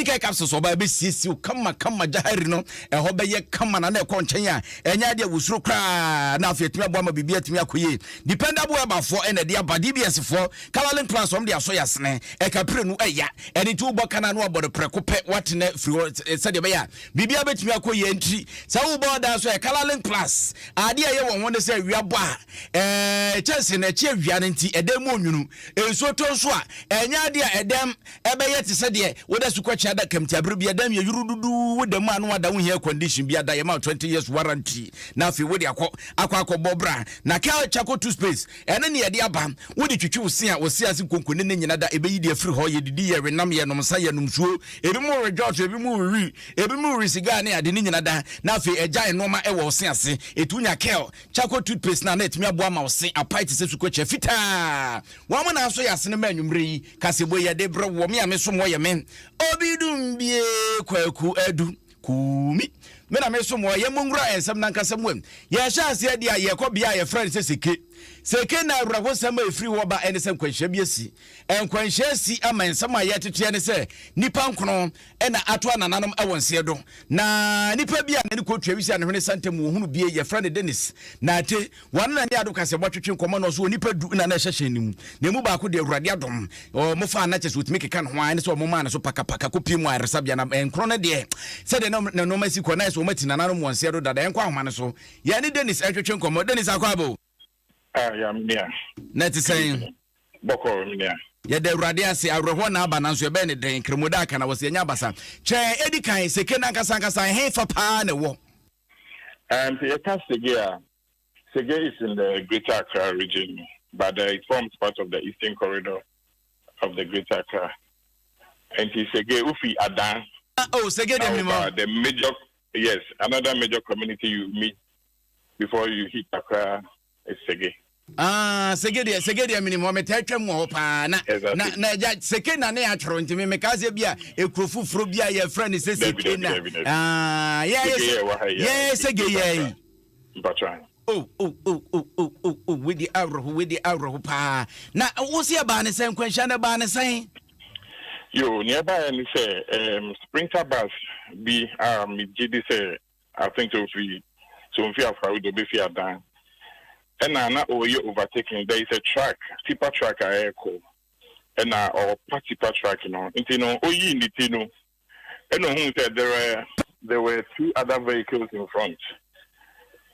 medical capsules oba be sisi kama jahari no ho be ye kama na e ko nchen a enya de wusuro kra na afetumi abo ama bibia tumi akoye dependable abafo ene de abadi BS for Caroline class om de aso yasne e kapre nu eya eni tu bo kana no obodo preko pe watne free said be ya bibia betumi akoye ntri sa wo bo da so e Caroline class ade ye won say wiabo a chance na chi awia nti edem onwunu enso to so a enya ade a edem ebe ye te said de wo da su kwachi ada kamti abru bia dam ye yurududu wo dem anu ada wo here condition bia da ye ma 20 years warranty na afi wo de akọ bobra na ka chako two space ene ne ye de aba wo de twitwi wo se a wo se ase konkone ne nyina da ebe yi de afiri ho ye didi ye renam ye nom sa ye nom suo ebi mu rejot ebi mu risiga ne ade ne nyina da na afi eja enoma e wo se ase etunya kel chako toothpaste na etimi abo ama wo se apai te se su kwachi fita wo ma na so ya se ne ma anwumre yi kasebo ye de bro wo me ameso mo ye men obidum bie kwaku adu kumi mena meso mo ye mungura ensem na nkasamwem ye sha ase dia ye ko bia ye friend se seke na awraho sama efiri wo ba ene se nkwanhye biasi enkwanhye si ama ensem a ye tete ne se nipa nkono ena ato anananom ewonse do na nipa bia na ne ko twa bisi anhwene santem wo hunu bie ye friend Dennis na te wan na ne ado kase botwetwe nkomo no so nipa du na na hyehye nimu na mu ba ko de awurade adom o mo fa na chese utimi keka no ho ane so mo ma na so paka kopi mu aresa bia na enkro ne de se de no masi ko na so mati nananom wonse do dada enkwa homa ne so ye ne Dennis etwetwe nkomo Dennis akwabo ya mnia net saying boko mnia ya de awurade ase awreho na aba na so ebe ne den kremoda aka na wose nya basa che edikan seke na nkasa he fa pa ne wo the Sege is in the Greater Accra region, but it forms part of the eastern corridor of the Greater Accra. And Sege Ufi Adan. Oh, Sege the major, yes, another major community you meet before you hit Accra is Sege. Sege dia minimum metwetwem ho pa na ja seke na ne atro ntimi mekaze bia ekrofu fro bia ye friend se seke na sege ye Batran. Oh, with the arrow pa. Na wo se ba ne sen kwansha na ba ne sen. Yo, nearby and say sprinter bus be GD say I think so we have to be fair down. And now you overtaking there is a track, tipper track I echo. And or tipper track, you know. In the Tino. And who said there were two other vehicles in front.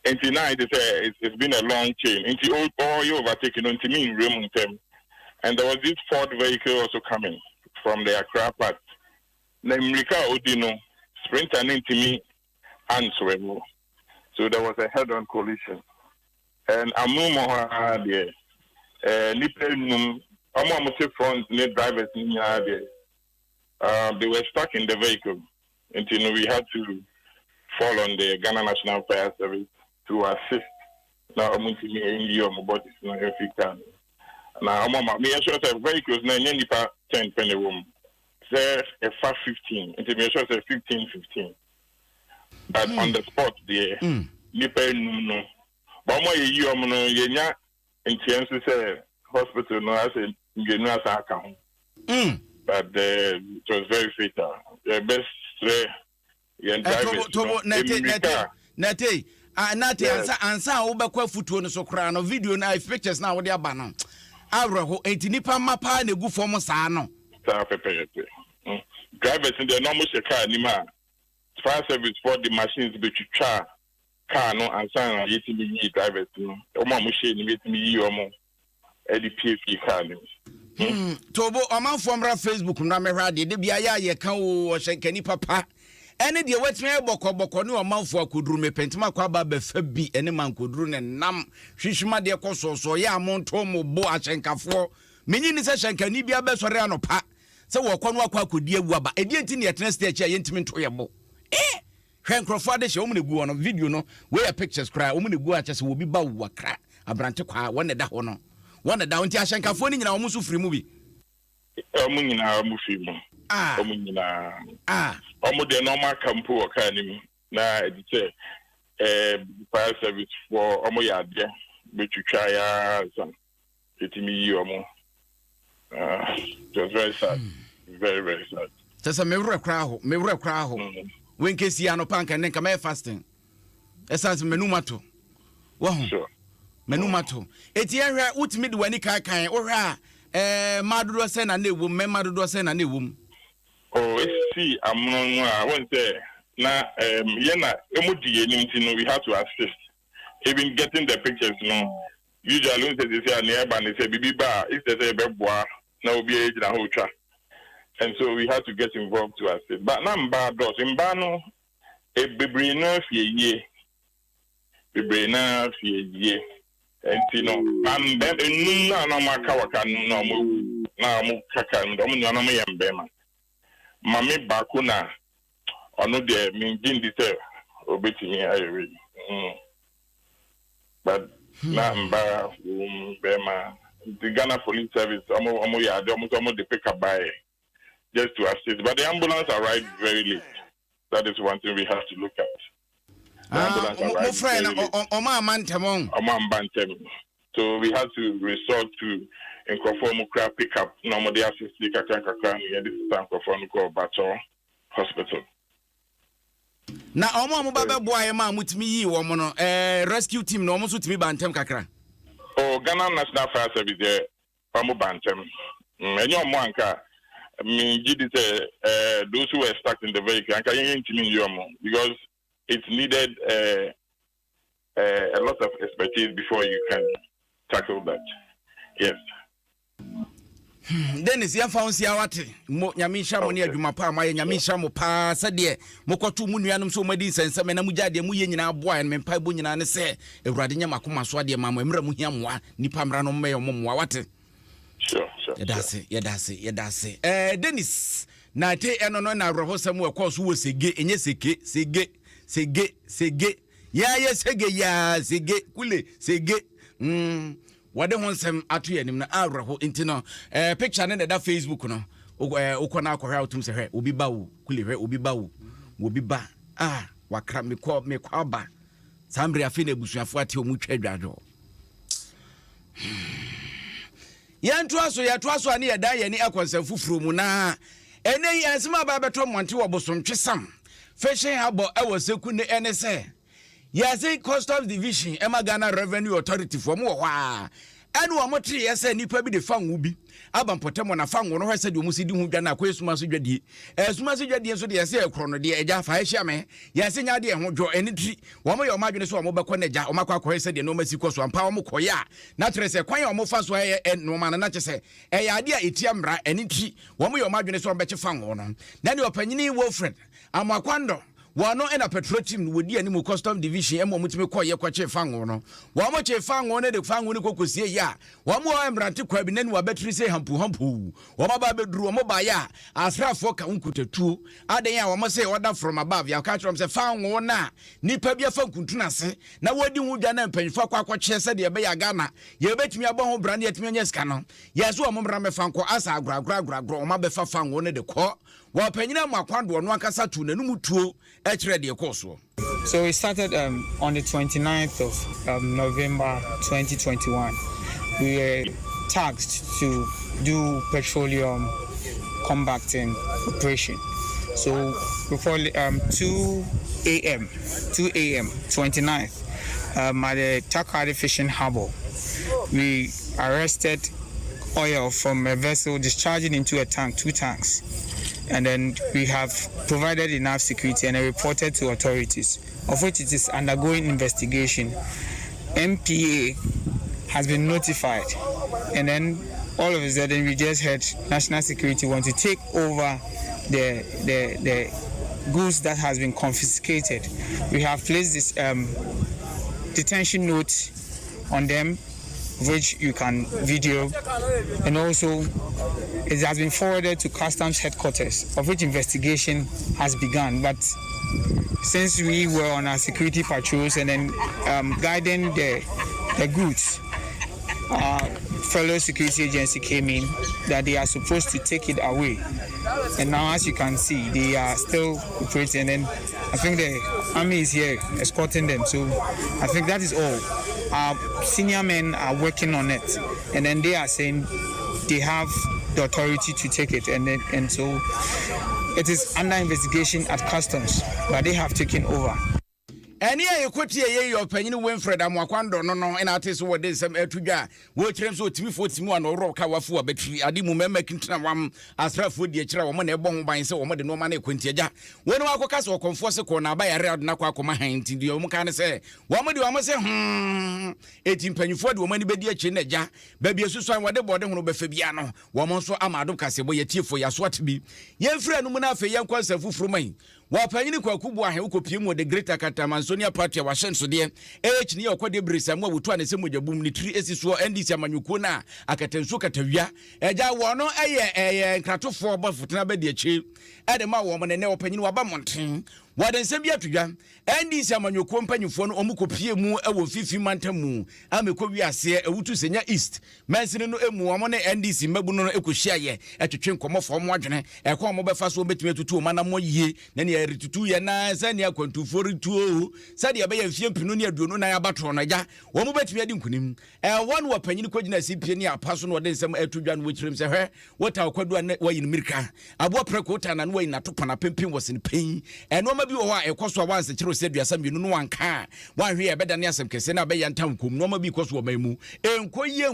And tonight it's been a long chain. Into all you overtaking into me in Raymond. And there was this Ford vehicle also coming from the Accra part. Namrika Odino, sprinter into me and so there was a head-on collision. And I'm no more there. Nipple front net drivers in there. They were stuck in the vehicle until we had to fall on the Ghana National Fire Service to assist. Now I'm going to be in your body not every time. Now I'm me sure that vehicles na nipa 10 penny room. There a 15 until me sure that 15. But on the spot there, nipa no. But mo you no yenya intiense say hospital no as you know as account. But it was very fatal. The best Nate ansa wo bekwa futuo no so kra no video na pictures na wo de aba no awreho enti nipa mapa na gu fom saa no sa pepe drivers in the normal car ni ma fire service for the machines be twitwa car no ansa na yeti ni drivers no o ma mo she ni metimi yi o mo e di PF car ni tobo omanfo mra Facebook na mehwa de bia ya ye ka o hyenkani papa ene de wetime bokoboko ne omanfo akoduru mepentima kwa ba befa bi ene mankoduru ne nam hwihwima de kososo ya amonto mo bo ahyenkafo menyi ni se hyenkani bia besore anopa se wo kono akwa akodi awu aba edi enti ne yetena stage ya yentimi nto yebo hwenkrofo de hye omne gu ono video no we ya pictures cry omne gu ache se wo bi ba wu akra abrante kwa wona da ho no wona da onti ahyenkafo ni nyina wo muso firi mu bi omu nyina mu firi mu omu nyina omu de normal campo okanim na edite fire service for omu ya de betwitwa ya san etimi yi omu it was very sad very very sad Tesa me wura kra ho. When case ya no panka nen ka me fasting. Essence menumato. Wo ho. Sure. Menumato. Eti ehwe utimi de wani kan wo hwe a madodo se na ewum me madodo se na ewum. Oh, see, I'm not. I won't say. Now, we have to assist. Even getting the pictures, usually they say nearby, they say "Bibi bar." If they say "Beboa," now be age na whole track, and so we have to get involved to assist. But now, bad does in Bano, a bibrina fear, bibrina fear, and I'm then no makawaka no now mukaka no me yambema. Mami bakuna. Ono de mean didn't obeti me I read. But na mba bema the Ghana Police Service omo ya de omo de pick up by just to assist. But the ambulance arrived very late. That is one thing we have to look at. The ambulance arrived very late. So we had to resort to Nkrofo pick up normally assist the kakra and this is Nkrofo called Bato Hospital. Na omo baba boy ma mutimi yi wo mo no rescue team no omo so timi bantem kakra. Oh, Ghana National Fire Service there omo bantem. Enye omo anka me gidi say those who were stuck in the vehicle anka yen timi yi omo because it needed a lot of expertise before you can tackle that. Yes. Dennis ya faunsi ya wate mo nyamisha mo ne adwuma pa ma nyamisha mo pa sade mokoto mu nuanom so madi nsensem na mujade mu ye nyina aboa en mempa bo nyina ne se ewurade nya makoma so ade ma mo emra mu hia moa nipa mra no me mo moa wate. Sure. Yedase Dennis na te eno no na rohosam we course wo sege enye sege ya sege ya sege kule sege wade honsem atu yanim na awraho intino picture ne da Facebook no ukona akohwa utum se hwe obi ba wo kule hwe obi ba wo obi ba wakra me kwa ba sambre afi na busuafo ate omutwa adwadwo yantu aso ani yeda yani akonsem fufuru mu na ene yansema ba beto monte wo bosontwesam fashion habo ewo seku ne ene se yase customs division ema Ghana Revenue Authority for mo hwa anu omotre yese nipa bi de fangu bi abampotemo na fangu no hwese de omusidi hu dwa na kwesuma so dwadie esuma so dwadie so de yese ekro no de eja fa ehia me yase nya de ho dwo enitri wo mo ye o madwene so o mo bekọ na eja o makwa akọ hwese de no masiko so ampa o mo koya na tre se kwan o mo fa so no ma na chese eya de a etia mra enitri wo mo ye o madwene so o beche fangu no na ne opanyini Wilfred amakwando wano ena petrol team wodi ani mu custom division emo mutime koye kwache fango no wa mo che fango ne de fango ne kokosie ya wa mo embrante kwa bi nani wa battery say hampu wa ma ba beduru wa mo ba ya asrafo ka nkutatu adan ya wa mo say order from above ya catch from say fango na nipa bia fa nkuntuna se na wodi hu dwa na mpanfo kwa che se de be ya Ghana ye betumi abo ho brand yetumi anya ska no yeso wa mo mra me fanko asa agra o ma be fa fango ne de ko wa panyina makwando no akasa tu nanum tuo So we started on the 29th of November 2021. We were tasked to do petroleum combating operation. So before 2 a.m. 29th at the Takari Fishing Harbour, we arrested oil from a vessel discharging into a tank, 2 tanks. And then we have provided enough security and reported to authorities, of which it is undergoing investigation. MPA has been notified, and then all of a sudden we just heard National Security want to take over the goods that has been confiscated. We have placed this detention note on them, which you can video, and also it has been forwarded to Customs headquarters, of which investigation has begun. But since we were on our security patrols and then guiding the goods, our fellow security agency came in that they are supposed to take it away. And now, as you can see, they are still operating, and I think the army is here escorting them. So I think that is all. Our senior men are working on it, and then they are saying they have the authority to take it, and so It is under investigation at customs, but they have taken over. Any equity your opinion Winfred Amwakwando no and artist what is some etuja wo kyerem so timi 41 no roka wafo abetri ade mu mema kintina wam asrafo die kyerɛ wo ne bon ban sɛ wo de no ma na ekwenti agya wo ne wakoka sɛ okonfo se ko na ba yare adona kwa akoma han ti die wo ka ne sɛ wo de wo se eti mpanyufo de wo mani bedi akyi na agya ba bi esusuan wo de bode hono befa bia no wo nso ama adom kasebo yetiefo yaso atbi yemfira no mu na afa yenkwansa fufuru man wapanyini kwa kubu ahe ukopie mu de Greater Katamansonia Party wa shenso de ni yakode brisa mu wutu anese mojabum ni tri esiso NDC amanyuko na akatenso katawia eja wono eye nkratofo bafutena ba de achi ade ma wo ne wapanyini waba monten wadanse bia tudwa NDC amanyuko mpanyufo no omukopie mu ewo fifi mantamu amekɔ wiase ewutu senya east mansini no emu wo ne NDC mabu no ekohia ye etwetwe nkomofo mo adwene ekɔ mo befa so betumi tutu ma na mo yie na ne ritutu ye na sani akwantufo rituo sadi abeya mfie mpino ne aduonu na abato no ja wo mo betumi adi nkunim won wapanyini kɔgyina CPA ne apaso no wode nsɛm atudwa no wɔkyerem sɛ hwɛ wota akwadu na wayin mirika abo preko wota na no wayin atopana pempem wɔsen pen ɛno ma bi wɔ hɔ a ɛkɔso a wanse kyerɛ sɛ duasa mmienu no wanka wanhwe yɛ bɛda ne asɛm kɛse na bɛyɛ ntam kom no ma bi kɔso wɔ man mu enkoye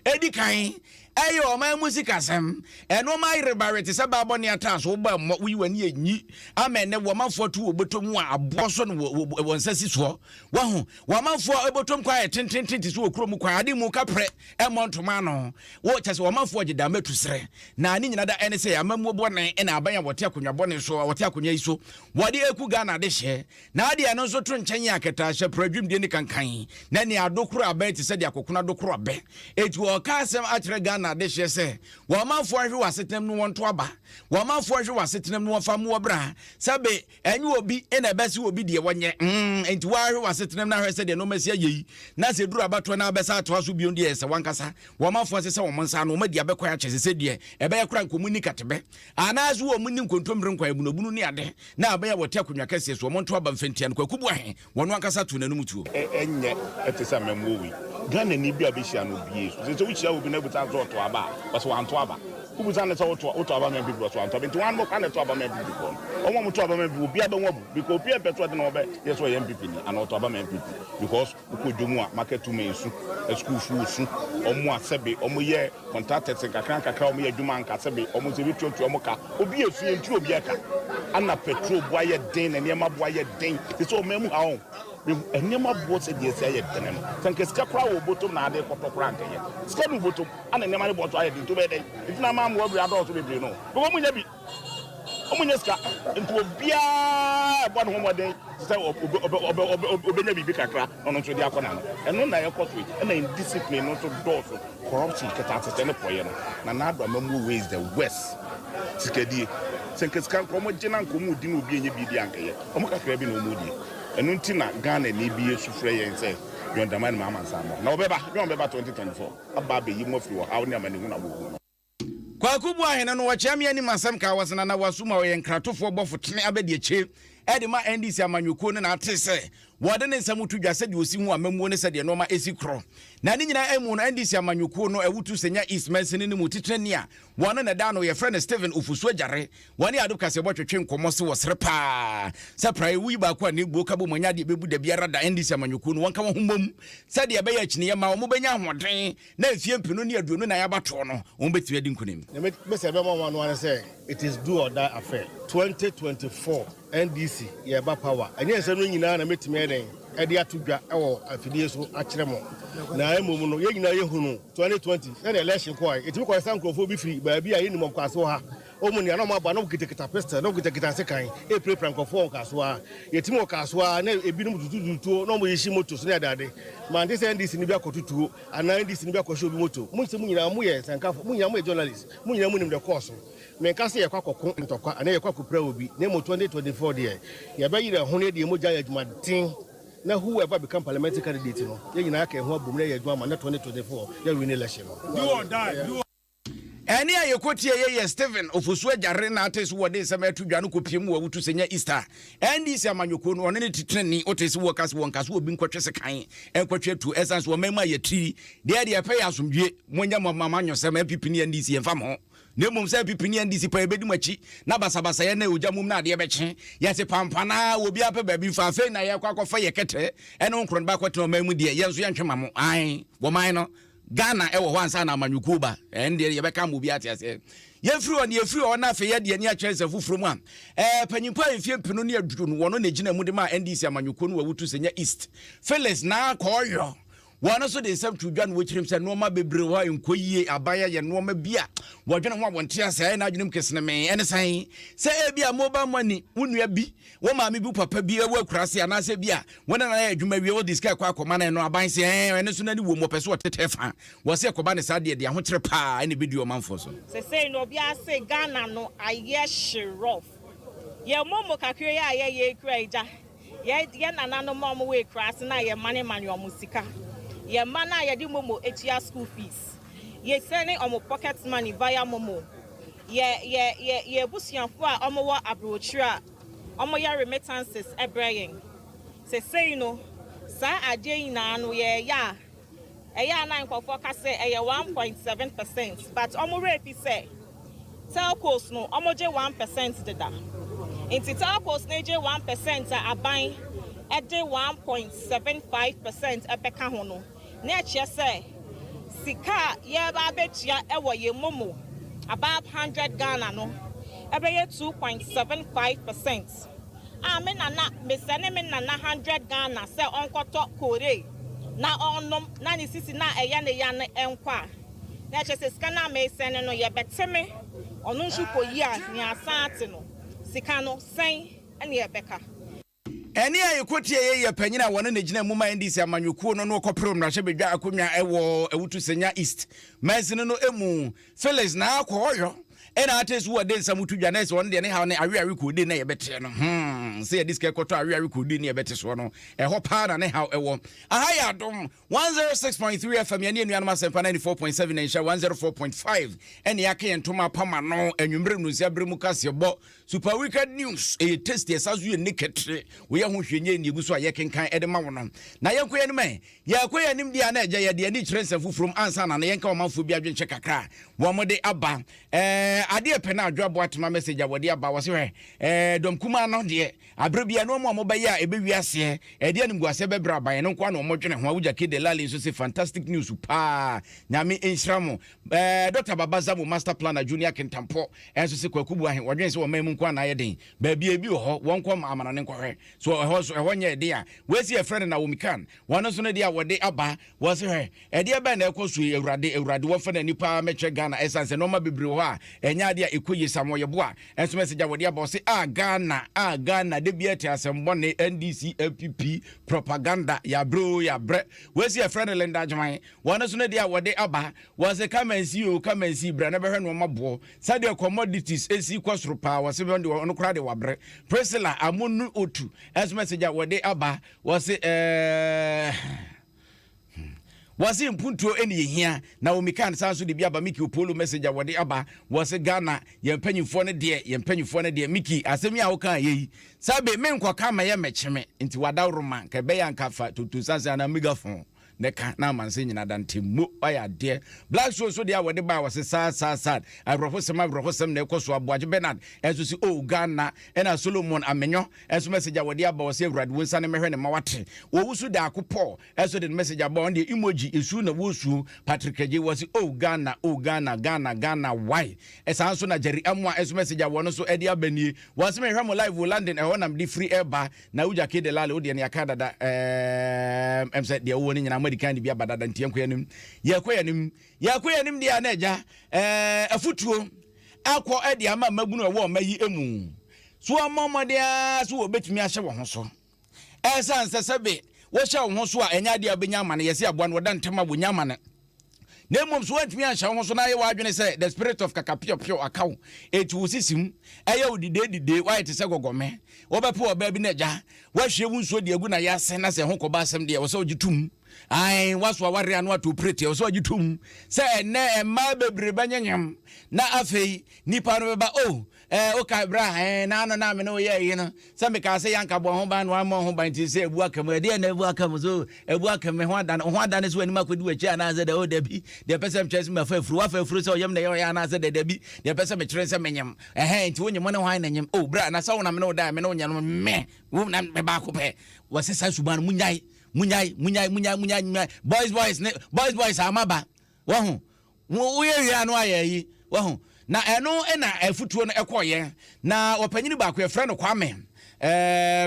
edi kan ayo man musika sam eno mai rebarete se ba boni atas wo ba wi wani enyi amene wo manfo to obotom a aboso no wonsasi so wa ho wo manfo obotom kwa tententen so okrom kwa ade mu kapre e montoma no wo chese wo manfo gida metu sere na ani nyina da ene se amamu bone e na abanya wote akonya bone so wote akonya iso wode eku Ghana de hye na ade eno so to nchen ya keta hye pradwum de ni kankan na ni adokoro abe ti se de akokuna adokoro abe etu o ka asem akyere Ghana de hye se wo manfo ahwe wasetem no wonto aba wo manfo ahwe wasetem no wonfa mo bra sabe enyu obi e na bese obi de wonye enti wa ahwe wasetem na ahwe se de no masi ayi na se duru abato na abesa ato so bion de se wankasa wo manfo se wo monsa no madi abekwa ya kyese se de e be yakura nkomuni katebe anazu wo muni nkontomre nkwa ebunobunu ni ade na abaya wote akonwa kase so monto aba mfentia no kwakubu ahe wono ankasa to nanum tuo enye etesa memowi Ghana ni bia be hia no bie so wuchia obi na buta zo to aba was wanto aba kubuza na so to aba men people so wanto binti wan mo kan to aba men people ko omo mo to aba men people bia be wabu because obi petrol de na obe yes so MPP ni and to aba men people because ukojomu a market to me su school su omo asebe omo ye contracted kakran kakra omo ye dwuma anka sebe omo se bi tutu omo ka obi esu enti obi aka ana petrol boa ye den na niam boa ye den so memu ha enema boat se die say yedene no tanke ska kwa wo botom na ade kopokora nke ye ska no botom ana enema ne boto aye dinto be den itina ma mo abia do so bebre no bo mo nya bi o mo nya ska nto obia bo no mo den say obenya bi kakra ono so di akona no eno na ye koto e na indiscipline no to do so corruption keta tete ne poye no na do amamu ways the west sikadie tanke ska ko mo gina nkomu di no obi enye bi di anke ye o mo kakra bi no mo di enu ntina Ghana na ebie sufre yen se yondaman mama nsamo na obeba 2024 aba be yi mofri wo hawo ne amane hu na bo kwakubu ahene no wachiamia ani masam ka wasana na wasuma wo yenkratofo bofotene abedi eche edema NDC amanyuko ne na atese wode ne nsamutu dwase de osi hu amamuo ne sede no ma esi kro na ni nyina emu no NDC amanyuko no ewutu senya Eastman ne mu titrani a wona na da no ye friend Steven Ofusu Jare woni adu kase botwetwe nkomo se wo serepa saprai wi ba kwa ne gbo kabo manya de bebu da biara da NDC amanyuko no wonka wo homom sede ye be ya kine ye ma wo benya hoden na afie mpino ne aduonu na ya bato no wo beti adi nkunim me se be mo wan say it is do or die affair 2024 NDC ye ba power enye se no nyina na metimi eden edi atudwa ewo afidie so akyere mo na emom no ye nyina ye hunu 2020 na election ko ai etimi ko san krofo bi free ba bi a yenimom kwaso ha omu ni ana mo aba no kitekita pesta no kitekita sekan e prepare nkofo kwaso ha yetimi o kwaso ha na ebinum dududuto no mo yishi moto so na dade man this NDC ni bi akotutuo ana NDC ni bi akosho bi moto mu se mu nyina mu ye sankafo mu nyina mu ye journalist mu nyina mu nim de course me ka se ye kwakoko ntokwa ana ye kwakopra obi na mo 2024 de ye ba yire ho ne de mo gya adwumaden na whoever become parliamentary candidate no ye nyina ka ho abom na ye adwuma na 2024 ye win election no do or die eni ayekotie ye Steven Ofusu Jare na atese wode sematu dwa no kopiem wa wutu senya Easter NDC amanyoko no ne titrani otese wo kase wonkase obi nkwatwese kan enkwatwe tu essence wo mema ye tri de de pe ya asomdwe monya mama nyo sema MPP ni NDC emfa mo ne mum say pipini ndc pa ebedi machi na basabasa ye na oja mum na de beche ye se pampana obi ape ba bi fa fe na ye kwakofa ye kete ene nkron ba kwete o mamu de ye nso ye ntwema mo an wo man no Ghana ewo ho ansa na amanyukuba ende ye beka mo bi atiase yefiri on na fe ye de ani a kyerese fufuro mu a panyimpa efie pinu ne aduru no wono na gina mu de ma NDC amanyuko no wawutu senya east Felix na koyo wono so de nsam tudwa no wochirim se no ma bebre ho enkoyie abaya ye no ma bia wodwene ho abonte ase na adwenem kesene me ene san se e bia mobile money wonua bi wo ma me bi papa bi ewu akurase ana se bia wona na adwuma wie wo diska kwa akoma na no aban se ene so na ni wo mo pese wotetefa wo se akoba ne sade de ahokere pa ene video manfo so se no bia se Ghana no aye shirof ye momo kakre ya ye kra ija ye nana no momo we krase na ye mane omusika ye mana ye di momo etia school fees ye sending omo pocket money via momo ye busianfo a omo wa abrochira omo ya remittances ebraying say no sa ade na no ye ya eya na nkofo ka say 1.7% but omo rate say telcos no omo je 1% deda inti telcos na je 1% aban ede 1.75% ebeka ho no na eche say sika ye ba betua ewo ye momo about 100 Ghana no ebe ye 2.75%. Me nana me sene me nana 100 Ghana say onkoto kore na onom na ni sisi na eya ne ya ne enkwa na eche say sika na me sene no ye beteme onu nsu koyi a ni asante no sika no sen ene ye beka eni ayekotie ye panyina wona ne gina muma NDC amanyukuo no kopro mrahye bedwa akonwa ewo ewutu senya east mesine no emu Felix na akoyo ena atesu wo de nsamutu dwa na se won de ne ha ne awe ko de na ye bete no se ye diske koto awe ko de ne ye bete so no eho pa na ne ha ewo aha ya Adom 106.3 FM ye ne nuanum asempa 94.7 na insha 104.5 ene yake yentoma pama no anwumre no sia bremu kasebo super weekend news e test esazu ye niketre wo ye ho hwenye ne eguso aye kenkan ede ma wono na yenko ye nime ya koya nim dia na eja ye de ani kyerɛ nsafo from ansa na yenka o manfo bi adwenche kakra wo mo de aba ade pena adwabo atema message awode aba wo se hwe dom kuma no de abrabia no mo be ya ebe wiase de animguase bebra ban no kwa no mo dwene ho awuja kede lale so se fantastic news pa nyame enhyiramo Dr. Babazamu master planner junior kentampo enso se kwakubu ahen wodwen se wo mamu kwa na yeden ba bia bi ho won kwa amana ne nkɔhwe so ɛhɔ nya de a wesi e friend na womikan wɔn so ne de a wode aba wo se hwe de ba na ɛkɔso awurade wo fa na nipa mɛtwe Ghana essence no ma bebre ho a enya de a ekoyi samo ye bo a enso message wode aba se Ghana de bia te asembo ne NDC APP propaganda ya bro ya bre wesi e friend Linda Jman wɔn so ne de a wode aba wo se come and see bra na behwe no mabo sade commodities esi kwasoro pa wo se bende ono kra de wabre Priscilla amunu otu enso message wode aba wo se wasi mpuntuo eni yehia na omikan sanso de biaba Miki Opolo message wode aba wasi Ghana yempanyimfo ne de Miki asemi a woka yeyi sabe me nkwa ma ye mecheme nti wadawroma ka be ya nkafa tutu sansa na megaphone neka na manse nyina dantemo aya de black show so de a wode ba wasi sad abrofosem na ekoso aboaje Bernard enso si Ghana ena Solomon amenyo enso message wode aba wasi awurade wonsa ne mehwe ne mawate wo wusu da akopɔ enso de message aba on de emoji esu na wosu Patrick Eje wasi Ghana why esa so na Jerry Amwa enso message aba no so edi abanie wasi mehwe mo live London e wonam di free airba na uja kede lale odi ne yakada da emse de wo ne nyina kan bia badada ntiem koyanim yakoyanim dia na eja afutuo akọ edi ama magunu ewo mayi emu so amamode so obetumi ahye wo ho so esanse sebe wo hye wo ho so a enya dia benya amane yesi aboa no da ntema bonya amane na mom so antumi ahye wo ho so na ye wadwene se the spirit of kakapio akaw etu sisim eye odide why te se gogome wo bepo oba bi na eja wo hye wo nso de agu na yase na se ho koba asem de wo se ogitum ai waso aware anu ato prete so agitum se ene emma bebre banyanyam na afei nipa no beba oka bra na no na me no ye no se me ka se yanka bo ho ban no am ho ban ti se ebu akam de na ebu akam so ebu akam ho adan so ani makodi wachi ana se de o da bi de person chese me fa afuru se oyem na ye ana se de da bi de person me kire se menyam nti wonyem no hwan na nyem bra na sa wona me no da me no nyam me wo na me ba ko pe wasesa suban munyai boys amaba wo ye anu ayi wo na eno na afutuo no ekoye na opanyini ba ko efre no kwame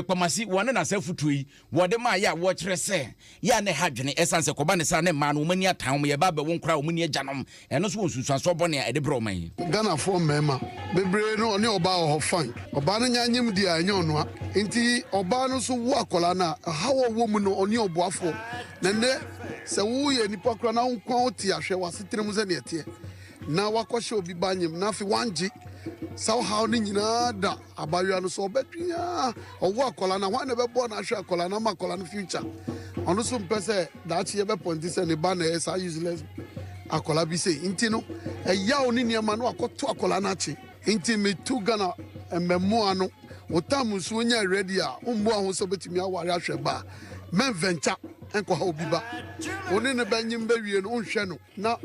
kpamasi wone na sa futuo yi wode ma ya wo kire se ya ne hadwene esanse koba ne sa ne ma no mani atan ye ba be wo nkra wo mani agyanom eno so wonsusuan so bone ede bro man Ghana for mema bebre no oni oba ho fine oba no nyanyem di anyo no a nti oba no so wo akola na hawo wo mu no oni oboafo na ne se wo ye nipa kra na nkwa oti ahwe wasetrem ze ne ete na wakɔhye obi banyem na afi wanji somehow ni nyina da abayua no so obetwia owo akola na wan na bebo na ahwe akola na makola no future ono so mpese da chi ye be ponti se ne ba na esa useless akola bi say nti no eya oni niema no akoto akola na chi nti me tu Ghana ememo ano otam so nya ready a umbo aho so betimi aware ahwe ba men venture enko ha obi ba oni ne banyim ba wie no nhwe no na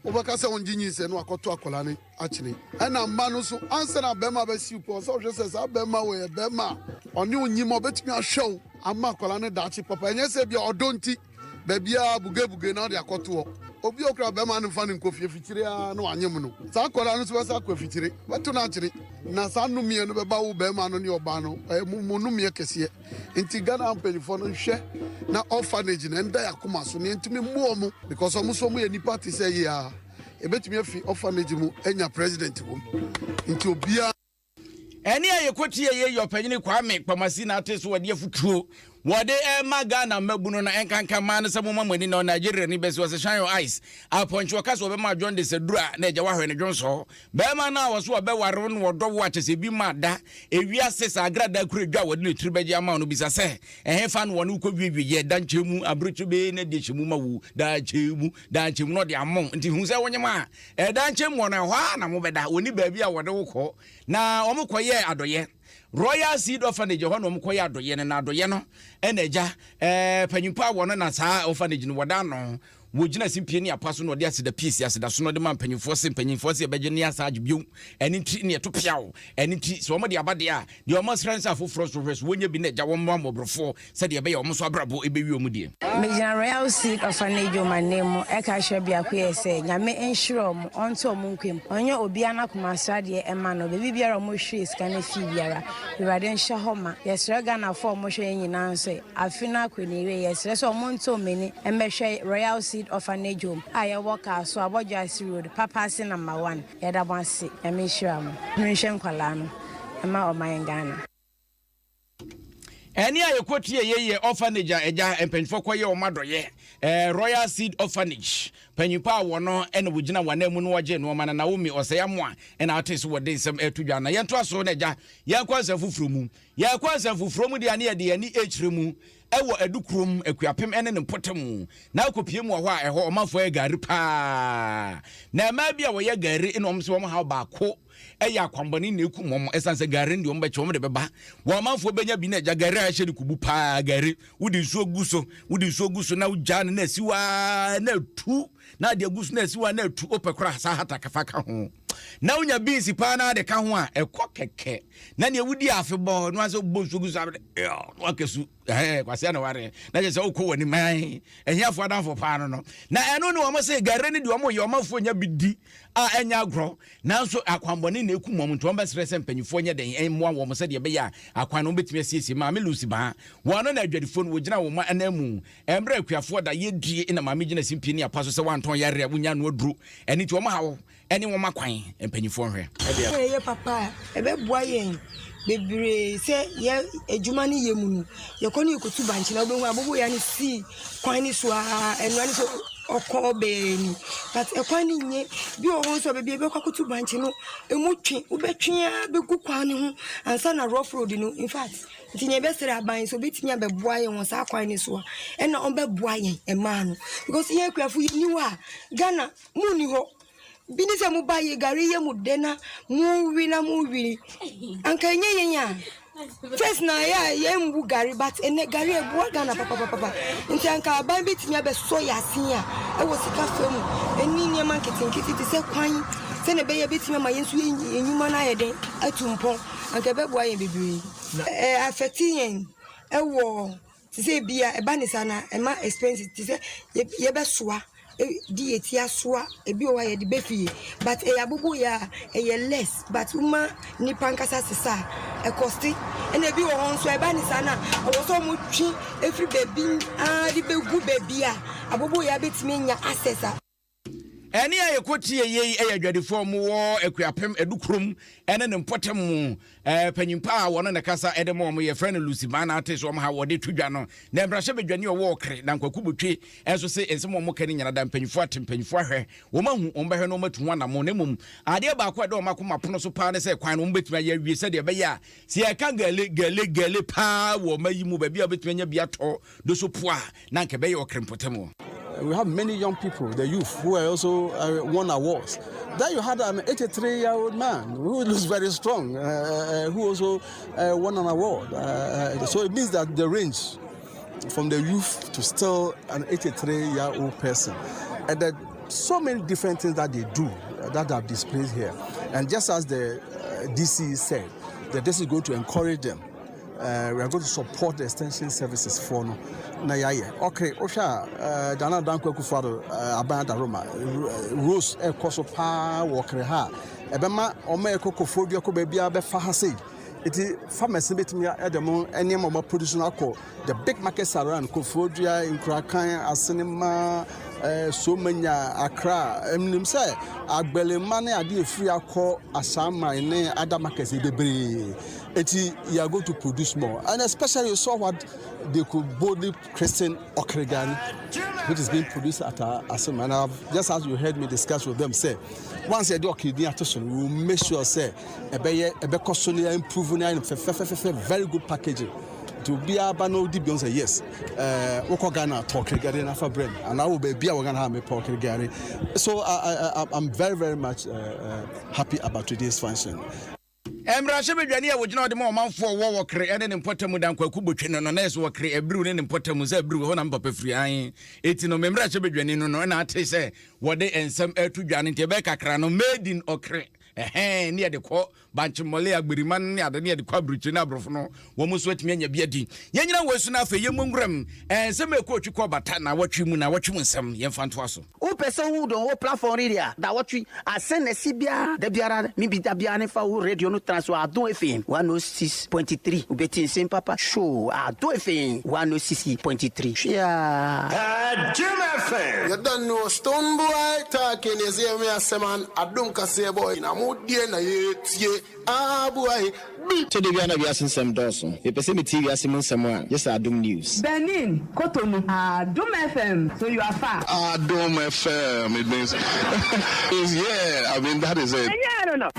obaka se onjinyi se no akoto akola ne achine na mma no so ansa na bema ba siupo so hwe se sa bema we bema oni onyim obetimi ahwew ama akola ne dachi papa enye se bia odonti ba bia bugebuge na de akoto obi okra bema no fa ne nkofie fitire a no anyem no sa akola no so sa akofitire beto na achire na sa numie no beba wo bema no ne oba no mu numie kese nti Ghana ampelifo no hwe na orphanage na nda yakoma so ne ntimi mmuo mu because omo so mu ye nipa ti say ya ebetimi afi orphanage mu enya president wo nti obia eni ayekotie ye yopanyini kwame kpamasi na ateso wade afutuo wode Ghana mabuno na enkanka man se mo mamani na Nigeria ni besi was shine your eyes aponcho kaso be ma John de sedura na eja wahwe ne Johnson be ma na waso be ware no wodo wo achese bi ma da ewia sesa agrada kuredwa wode ne tribeji ama no bisa se fa no wonu kɔwiwi ye danchemu abruchu be na de chemu mawu danchemu no de amon nti hu se wonyema danchemu na hwa na mo beda oni ba bi a wode wo kɔ na omokoye adoye Royal Seed Orphanage ho no mkoye adoye ne na adoye no enaja panyimpa wono na saa orphanage no wada no wogina simpie ni apaso no de aseda peace aseda so no de man panyimfo se beje ne asa agbiu eni tri ne to piawo eni tri so mo de abade a de omo strength afofro so fresh wonya bi na ja wo mo mobrofo se de be ya omo so abrabo ebewi omu die Mejina Royal Seed Orphanage o manemu e ka hwe bia ko yese nyame enhiro mo onto omo nkwem onye obi anakoma sade e ma no bebi biara omo hwe ska na fi biara irade nhye homa yesre Ghana for omo hwe nyina nso afina kweniwe yesre so omo nto meni emehwe Royal Seed Orphanage home I work so Abojasi Road Papa si number 1 yada bonse emehwe nhwe nkwala no ema o man Ghana eni ayekotie ye orphanage eja empenfo koye o madoye Royal Seed Orphanage panyimpa wono ene wogina wanamu no waje no ma na Naomi oseyamo a ena atese wode nsem etudwa na yento aso na eja yakwansa fufuro mu de ane ye ni echire mu ewo adukrum akuapem ene ne potemu na akopie mu ho a eho omafo agari pa na ma bia wo ye gari ene omse wo ha ba ko eya kwambani na eku mom esanse gari ndi ombe chom de beba wo manfo benya bi na eja gari a hye de kubu pa gari wudi nsuo guso na ujane na siwa na tu na de guso na siwa na tu opekra sa hata kafa ka ho na unya binsi pa na de ka ho a ekọ keke na ne wudi afebo no aso bo nsuo guso abde wakesu kwase na ware na je se okọ wani man ehiafo adanfo pa no na eno ne wo se gari ne de wo ye omafo nya bidi a enya agro nanso akwamboni na eku mom nto ombe sere se mpanyifo nya den emmoa wo se de be ya akwan no betimi asiesie ma me lusi ba wono na adwadifo no wogina wo ma anamu embre akuafo da yedie na ma me gina simpie ni apaso se wanton yare wonya no aduru eni ti wo ma hawo eni wo makwan mpanyifo hwe ye papa ebe bua yen bebre se ye ejuma ni yemunu ye koni ikotu banchi na obehu abobo ya ni si kwan ni so a enu ani so oko beni but ekwani nye bi o ho so be be kwakutu branch no emutwe ubetwe be gu kwan ho ansa na rough road no in fact ntinye be sere aban so betinya be boa ye won sa kwan ni so e na on be boa ye e ma no because ye kwafu ni wa Ghana mu ni ho bini se mu ba ye gari ye mu dena mu wi anka nye ye nya first na ya mbu gari but ene gari e boa Ghana papa nti anka aban betinya be so yasin a e wo sika fam eni ne marketing kiti ti se kwan se ne be ye betinya ma yensu enyuma na ye den atumpon anka be boa ye bebre affecting yen e wo ti se bia e ba ni sana e ma expensive ti se ye be soa di etia soa e bi o wa ye di be fie but e abubu ya e ye less but uma ni pankasa sisa e costi ene bi wo hon so e ba ni sana o so mu twi every baby di be gu baby a abubu ya betimi nya access a eni aye kwoti ye adwadefo mu wo akuapem edukrum ene ne mpotem mu panyimpa a wono ne kasa edemo mu ye friend Lucy Mana ate so ha wode tudwa no na mbrahye bedwane wo okre na nkwaku botwe enso se ensemo mo kani nyana da mpanyifo atempanyifo ahwe wo mahu ombehwe no matu wana mo ne mum ade ba kwa de o makoma pono so pa ne se kwan no mbetuma ya wie se de be ya se ya ka gale pa wo mayi mu ba bia betuma nya bia to do so poa na nke be ye okre mpotem. We have many young people, the youth, who are also won awards. Then you had an 83-year-old man who looks very strong, who also won an award. So it means that the range from the youth to still an 83-year-old person. And there are so many different things that they do that are displayed here. And just as the DC said, that this is going to encourage them. We are going to support the extension services for no na yaye okay osha dana danko kufado abanda roma rose e koso pa wokre ha ebema oma ekokofo bi ko bia be fa ha sei iti pharmacy betimi edemo enema ma produce na ko the big markets around kofodua inkrakan asenema so manya Accra emnim say agbelema na ade efiri akọ asama ne other markets bebre eti you are going to produce more and especially you saw what they could boldly christen Okregani which is being produced at asama and just as you heard me discuss with them say once you do Okregani attention we will make sure say ebe costonia improve na very good packaging to be able no di say yes woko Ghana talk regarding afa brand and I will be Ghana have me talk regarding so I'm very much happy about today's function. Emrashe bedwane ya wogina ode mo manfo wo wokre ene ne mpotamu dan kwaku botwe no na eso wokre ebru ne mpotamu za ebru ho na mpapa firi an eti no memrashe bedwane no na ate se wode ensem atudwane nte be kakra no made in okre ne de ko banchimole agberiman ne ade ne de ko abruchi na abrofo no wo muso atimi anya biadi yenyina wesu na afa yemunguram ensem ekotwi ko bata na watwi mu na watwi nsem yemfanto aso o person who don o platform area da watwi asene sibia da biara mi bi da bia ne fa o radio no transfer Adom FM 106.3 ubeti nsem papa show Adom FM 106.3 yeah Adom FM you don't know stone boy talking is here me aseman Adom kase boy na modie na yetie boy to the Ghana we asem Dawson e pese me TV asem nsem a just Adom news Benin Cotonou Adom FM so you are far Adom FM it means yeah I mean that is it yeah I don't know.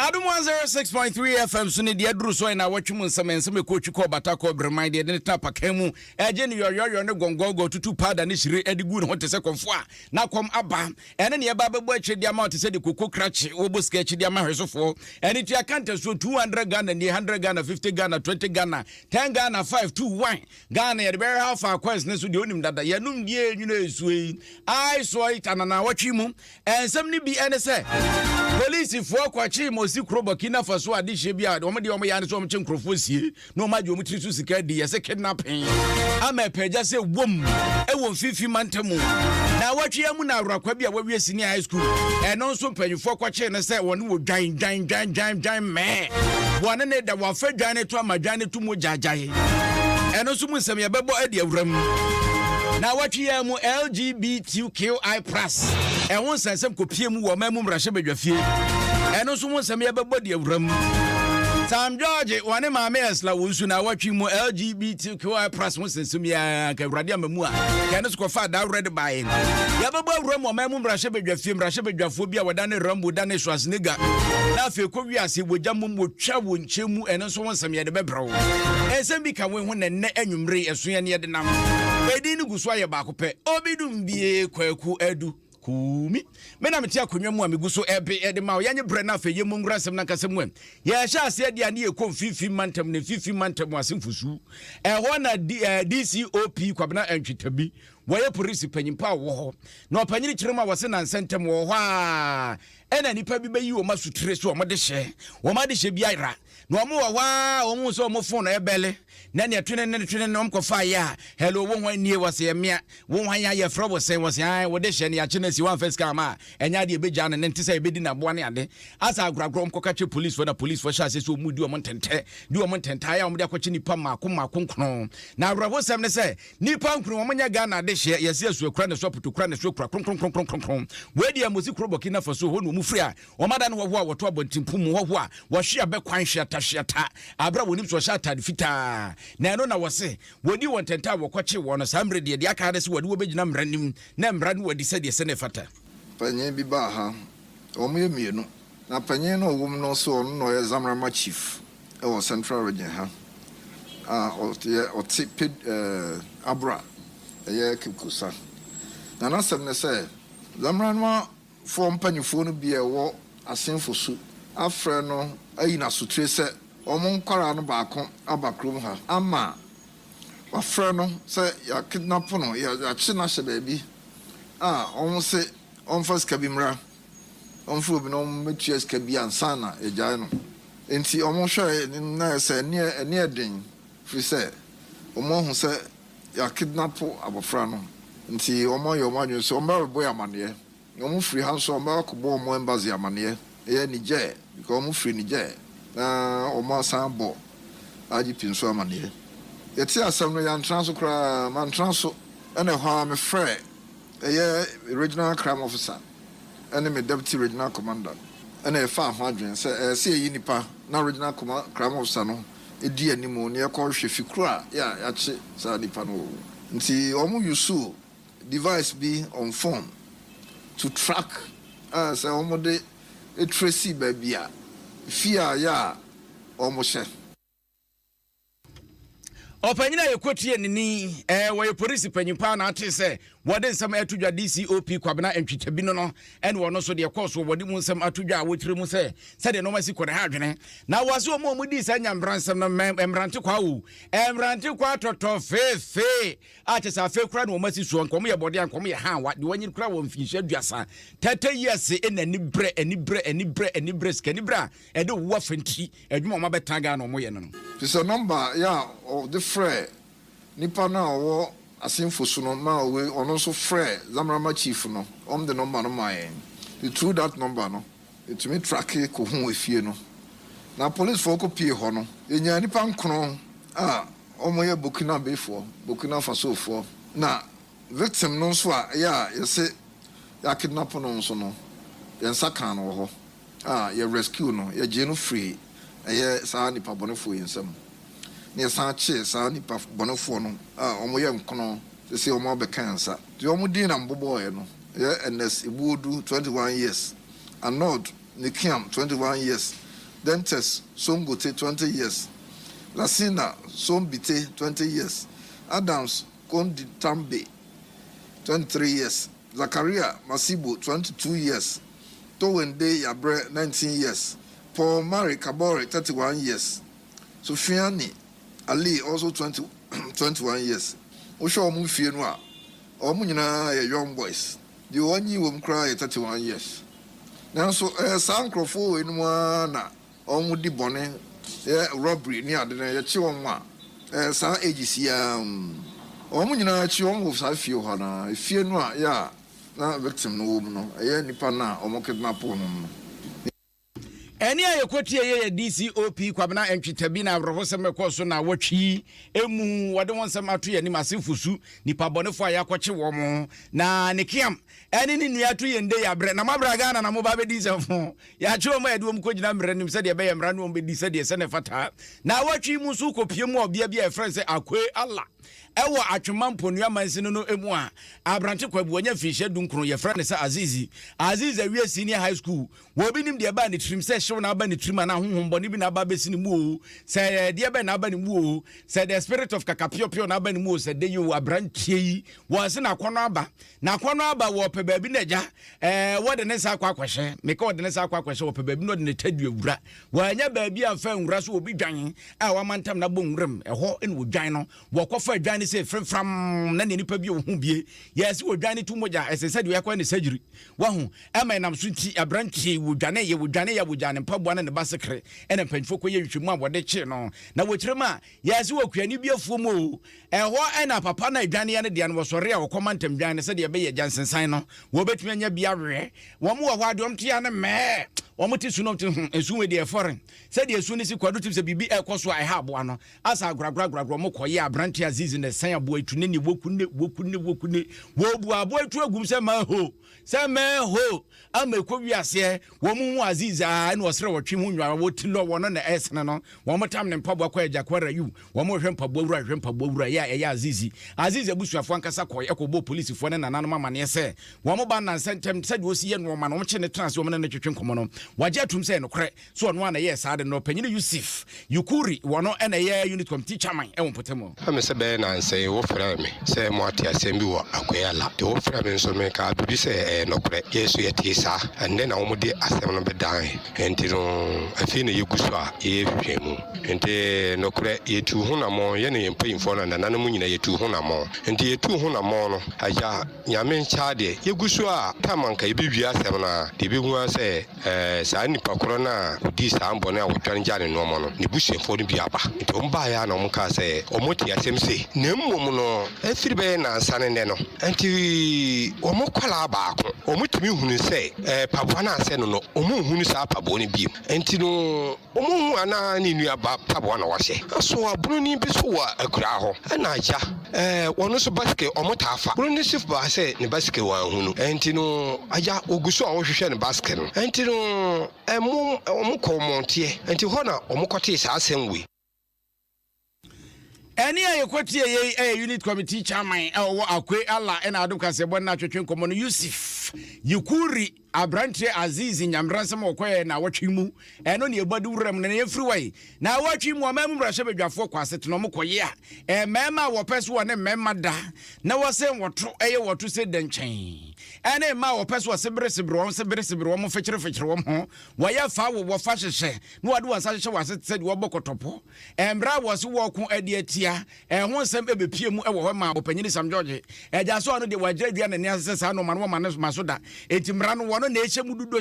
Adom 106.3 FM so ne dia duru so na watwum nsem ekotwi ko bata ko bremai de ne tapa kamu eje ne yoyoyo ne gongogo tutu pada ne hire edigu ne hote se konfo a na kom aba ene ne ba bebo achi dia ma hote se de koko krachi wo boska achi dia ma hwesofo ene tia kanta so 200 Ghana ne 100 Ghana 50 Ghana 20 Ghana 10 Ghana 5 2 1 Ghana ye be half a quest ne so de onim dada ye num die enwuna esuei I saw it anana watwi mu ensem ne bi ene se Police for kwachi mosi krobo kina faso ade hye bia de omde omo yane so omche nkrofo sie no maje omutri so sika di yese kidnapping ama peja se wom e won fifi mantamu na watwe amu na awrakwa bia wawie senior high school eno nso panyufo kwachi ne se won wo dwan me won ne da wa fa dwan ne to amadwan ne to mo jajaye eno nso mu nsem ye bebo ade awram na watwe amu LGBTQI+ won sensem kopie mu wo mamu mrahye badwafie eno nso mu nsem ye bebo de awram Sam George wane maame esla wonsu na watwe mu LGBTQI+ won sensem ya ka wrade amamu a ka ne skofa da red by ya bebo awram wo mamu mrahye badwafo bia wadane Rambo dane Schwarzenegger na fe ko wiase wogya mu twa wo nchemu eno nso won nsem ye de bebrawo ensem bi ka we ho ne anwumre eso ye ne de nam edi ni guso aye ba ko pe obidum bie kwaku adu kumi mena meti akonwa mu amiguso ebe ede ma yanye bre na afeye mu ngura sem na kasem wem ye sha ase ade ane ye kom fifi mantam ne fifi mantam asemfusu ho na DCOP kwabena antwitabi woye police panyimpa wo ho na opanyiri kirema wose na nsentem wo ho a ena nipa bi bayi wo masutre so omode hye bi ayra na omo wo wa omo so omo phone ebele na ne twene no mkofa ya hello wo hwan nie wose ye mea wo hwan ya ye fro wose ai wo de hye ne ya chene si wan first kama enya de beja ne nte say ebedi na boa ne ade asa agragro mkoka che police for na police for sha se so mudi omo ntente di omo ntenta ya omo de akwachi nipa makonkron na agrabo sem ne say nipa nkru omo nya ga na de hye ye se asu akura ne so putu kura ne so kura kronkron we dia mozi krobo kina faso ho no mu firi a omada ne ho a woto abontimpu mu ho a wo hwe abekwan hweta abra woni so sha tad fita na no na wose wodi wontenta wokwache wo no samre de aka de se wodi wo begina mranim na mra no wodi se de se ne fata panyen bi ba ha omo ye mienu na panyen no wom no so no ye Zamrama chief e wo central region ha abra ye kikusa na nasem ne se Zamrama form panyufo no bia wo asenfo su afre no ayi na sutre se omon kwara no baako abakrom ha ama wafre no se ya kidnap no ya chi na hye baabi on se on first kabimra on fu bi no metu eskabi ansa na egyae no enti omon hwe na se ne eden fi se omon hu se ya kidnap abofra no nti omon yo manyu se omba boy amane omon free ha so omba ko bo omon embassy amane e Niger because omon free Niger na omon sambo aji pinso amane yeti asam no yan transo kra man transo ene ho me frɛ regional crime officer ene me deputy regional commander ene fa ho adwen se yi nipa na regional crime officer no edi animo ne yakɔ hwɛ fikura ya che sa nipa no nti omo yusu device be on phone to track say omo de tracy babia fear ya omo hye opanyina yekotie nini wo police panyimpa na ate se wode nsem atudwa DCOP kwabena entwitabi no ene wono so de course wode mu nsem atudwa a wotire mu se de no masi kore ha dwene na wase omo mu di sa nyambransem no emrante kwa wu emrante kwa toto fefe ate sa fe kura no masi so nkom ye bode ankom ye ha wa de wanyi kura wo mfinhye aduasa 30 years enani bre skanibra e de wo fanti adwuma ma betaga na omo ye no so number ya the fre nipa na wo asimfo so no ma we ono so fre Zamrama chief no the number no my through that number no it me track ko hu efie no na police for ko pie ho no enya nipa nkron omo ye Burkina Faso fo na victim no so ya yese ya kidnap no so no yensa kan no ho ya rescue no ya je no free sa nipa bonefo yensam ne sa che sa nipa bonefo no omo ye nkono se omo be kansa ti omo din na mboboye no ye NS Ibudu 21 years Anod Nikiam 21 years Dentes Songote 20 years Lasina Sombite 20 years Adams Kondi Tambe 23 years Zakaria Masibo 22 years Towende Yabre 19 years Paul Mari Kabore 31 years Sufiani Ali also 21 years Osho omu fie no a omu nyina ye young boys the one you wom cry 31 years nanso saa nkurɔfoɔ wei no mu a na ɔmo di bɔne robbery ne ade no yɛkye wɔn a saa agency ɔmo nyinaa akyi wɔn wɔ saa fie hɔ na efie no a yɛ na victim no wɔ mu no ɛyɛ nipa na ɔmo kidnap no no Any a yɛkɔtie yɛ DCOP kwabena entwitabi na abrɔfo sɛm ɛkɔ so na wɔtwi emu wɔde wɔn sɛm ato yɛ nim asefusu nipa bɔnefo a yɛakɔkye wɔn na ne kiam ɛne ne nua to yɛnde yɛabrɛ na mabra Ghana na mo ba bɛdi sɛfo yɛakye wɔn a yɛde wɔn kɔgyina mmerɛ nim sɛdeɛ ɛbɛyɛ mmara no wɔn bɛdi sɛdeɛ sɛ ne fata na wɔtwi mu so kɔpie mu ɔbea bi a ɛfrɛ sɛ akwe ala ɛwɔ atwema mponua mansi no emu a abrante kwabu anya fihyɛ dunkro yɛfrɛ ne sɛ Azizi awie senior high school wo bi nim deɛ ba ne trim sɛ hyew na aba ne trim na honhom bɔne bi na aba bɛsi ne mu o sɛ deɛ bɛ na aba ne mu o sɛ the spirit of kakapio na aba ne mu o sɛ de yo abrantie yi wɔn se na kɔnɔ aba wɔ pɛ baabi na agya wɔde ne sa akɔ akɔhyɛ meka wɔde ne sa akɔ akɔhyɛ wɔ pɛ baabi na wɔde ne tadu awura wɔanya baabi a mfa nwura so obi dwan a wamantam na bɔ nwuram ɛhɔ ne wo dwan no wɔkɔfa dwan ne sɛ frɛmfram na ne nipa bi wo hu bie yɛsi wo dwan ne tu mogya ɛsɛ sɛ deɛ yakɔ ne surgery wahu ɛma nam so nti abrantie wo dwane yɛ wo dwane mpaboa ne ba sekre ɛna mpanfo kɔ yɛ nhwemu a wɔde kye no na wɔkyerɛ ma yɛsi wɔ kuani bi afuo mu o ɛhɔ ɛna papa na dwane yɛ ne deɛ no wɔsɔre a wɔkɔma ntam dwane sɛ deɛ bɛyɛ gyansensan no wɔbɛtumi anya bi awerɛ wɔn wɔ hɔ adɔm tia ne mɛɛ wɔn te su no te esu we deɛ foreign sɛ deɛ esu ne si kwado tim sɛ bibi ɛkɔ so a ɛha aboa no asa agoragoragoragora wɔn kɔ yɛ abrante Azizi ne sɛn aboa etu ne wokune wɔbu aboa etu agum sɛ ma ho ama ekɔ wiase wɔn mu Azizi a ne wɔsrɛ wɔtwe mu nwa wɔti lɔ wɔn na ɛsene no wɔn tam ne mpaboa kɔ agya kwara yu wɔn hwɛ mpaboa wura yɛ ɛyɛ Azizi abusuafo ankasa kɔ ɛkɔbɔ polisifoɔ ne nananom amaneɛ sɛ wɔn ba nansa ntɛm sɛ deɛ osi yɛ no wɔn kye ne trans wɔn ne twetwe nkɔmɔ no wagye atum sɛ nokorɛ so ɔno ana yɛ saa de no panyine Yusuf Yukuri wɔno ɛna yɛ unit committee chairman ɛwɔ mpɔtam ame sɛ bɛyɛ nansɛ wo frɛ me sɛ mo ate asɛm bi wɔ akoyala de wo frɛ me nso me ka bibi sɛ nokorɛ yesu yɛte saa ɛnɛ na wɔn de asɛm no bɛdan enti no afei na yɛgu so a yɛhwehwɛ mu enti nokorɛ yɛtu ho namɔ yɛne mpanyimfoɔ no nananom nyina yɛtu ho namɔ enti yɛtu ho namɔ no agya nyame nkyɛ deɛ yɛgu so a tamanka yɛbɛwie asɛm no a de bɛhu sɛ saa nipa koro na odi saa mbɔne a wotwan gya ne nɔɔma no ne busuafoɔ no bi aba nti ɔmo baeɛ a na ɔmo kaa sɛ ɔmo te asɛm se na mmom no afiri bɛyɛ nansa ne nnɛ no nti ɔmo kwalaa baako ɔmo tumi hunu sɛ paboa no asɛ no no ɔmo nhunu saa paboa no biem nti no ɔmo hu anaa ne nnuaba paboa na wɔhyɛ so aburoni bi so wɔ akura hɔ ɛna agya wɔno so basike ɔmo taa fa buroni sif baa sɛ ne basike wɔ ahu no nti no agya ogu so a wɔhwehwɛ ne basike no nti no ɔmo kɔ mɔnteɛ nti hɔ na ɔmo kɔtee saa asɛm wei ɛne a yɛkɔtie yɛ unit committee chairman ɛwɔ akwe ala ɛna adom kasɛbɔ na twetwe nkɔmɔ no Yusuf Yukuri abrante Azizi nyamransɛm ɔkɔɛ na wɔtwe mu ɛno ne yɛbɔde wuram na yɛfiri wai na wɔtwe mu ɔma mu brɛhyɛ badwafoɔ kɔ asete no mokɔyɛ a mɛma wɔpɛ so wɔ ne mɛma da na wɔsɛ wɔto ɛyɛ wɔto sɛ dɛnkyɛn ɛne ma wɔpɛ so wɔseberesebere wɔn fɛkyerefɛkyere wɔn ho wɔyɛ fa wɔfa hyehyɛ na wɔde wɔn nsa hyehyɛ wɔ asete sɛ wɔbɔ kɔtɔpɔ mbra wɔ se wɔko adi atia ɛho nsɛm ɛbɛpie mu ɛwɔ hɔ ma ɔpanyini Sam George ɛgya so ɔno de wɔagyerɛ dua ne nea sɛ saa no ma no ma no so da enti mmara no wɔno na ɛhyɛ mu dudo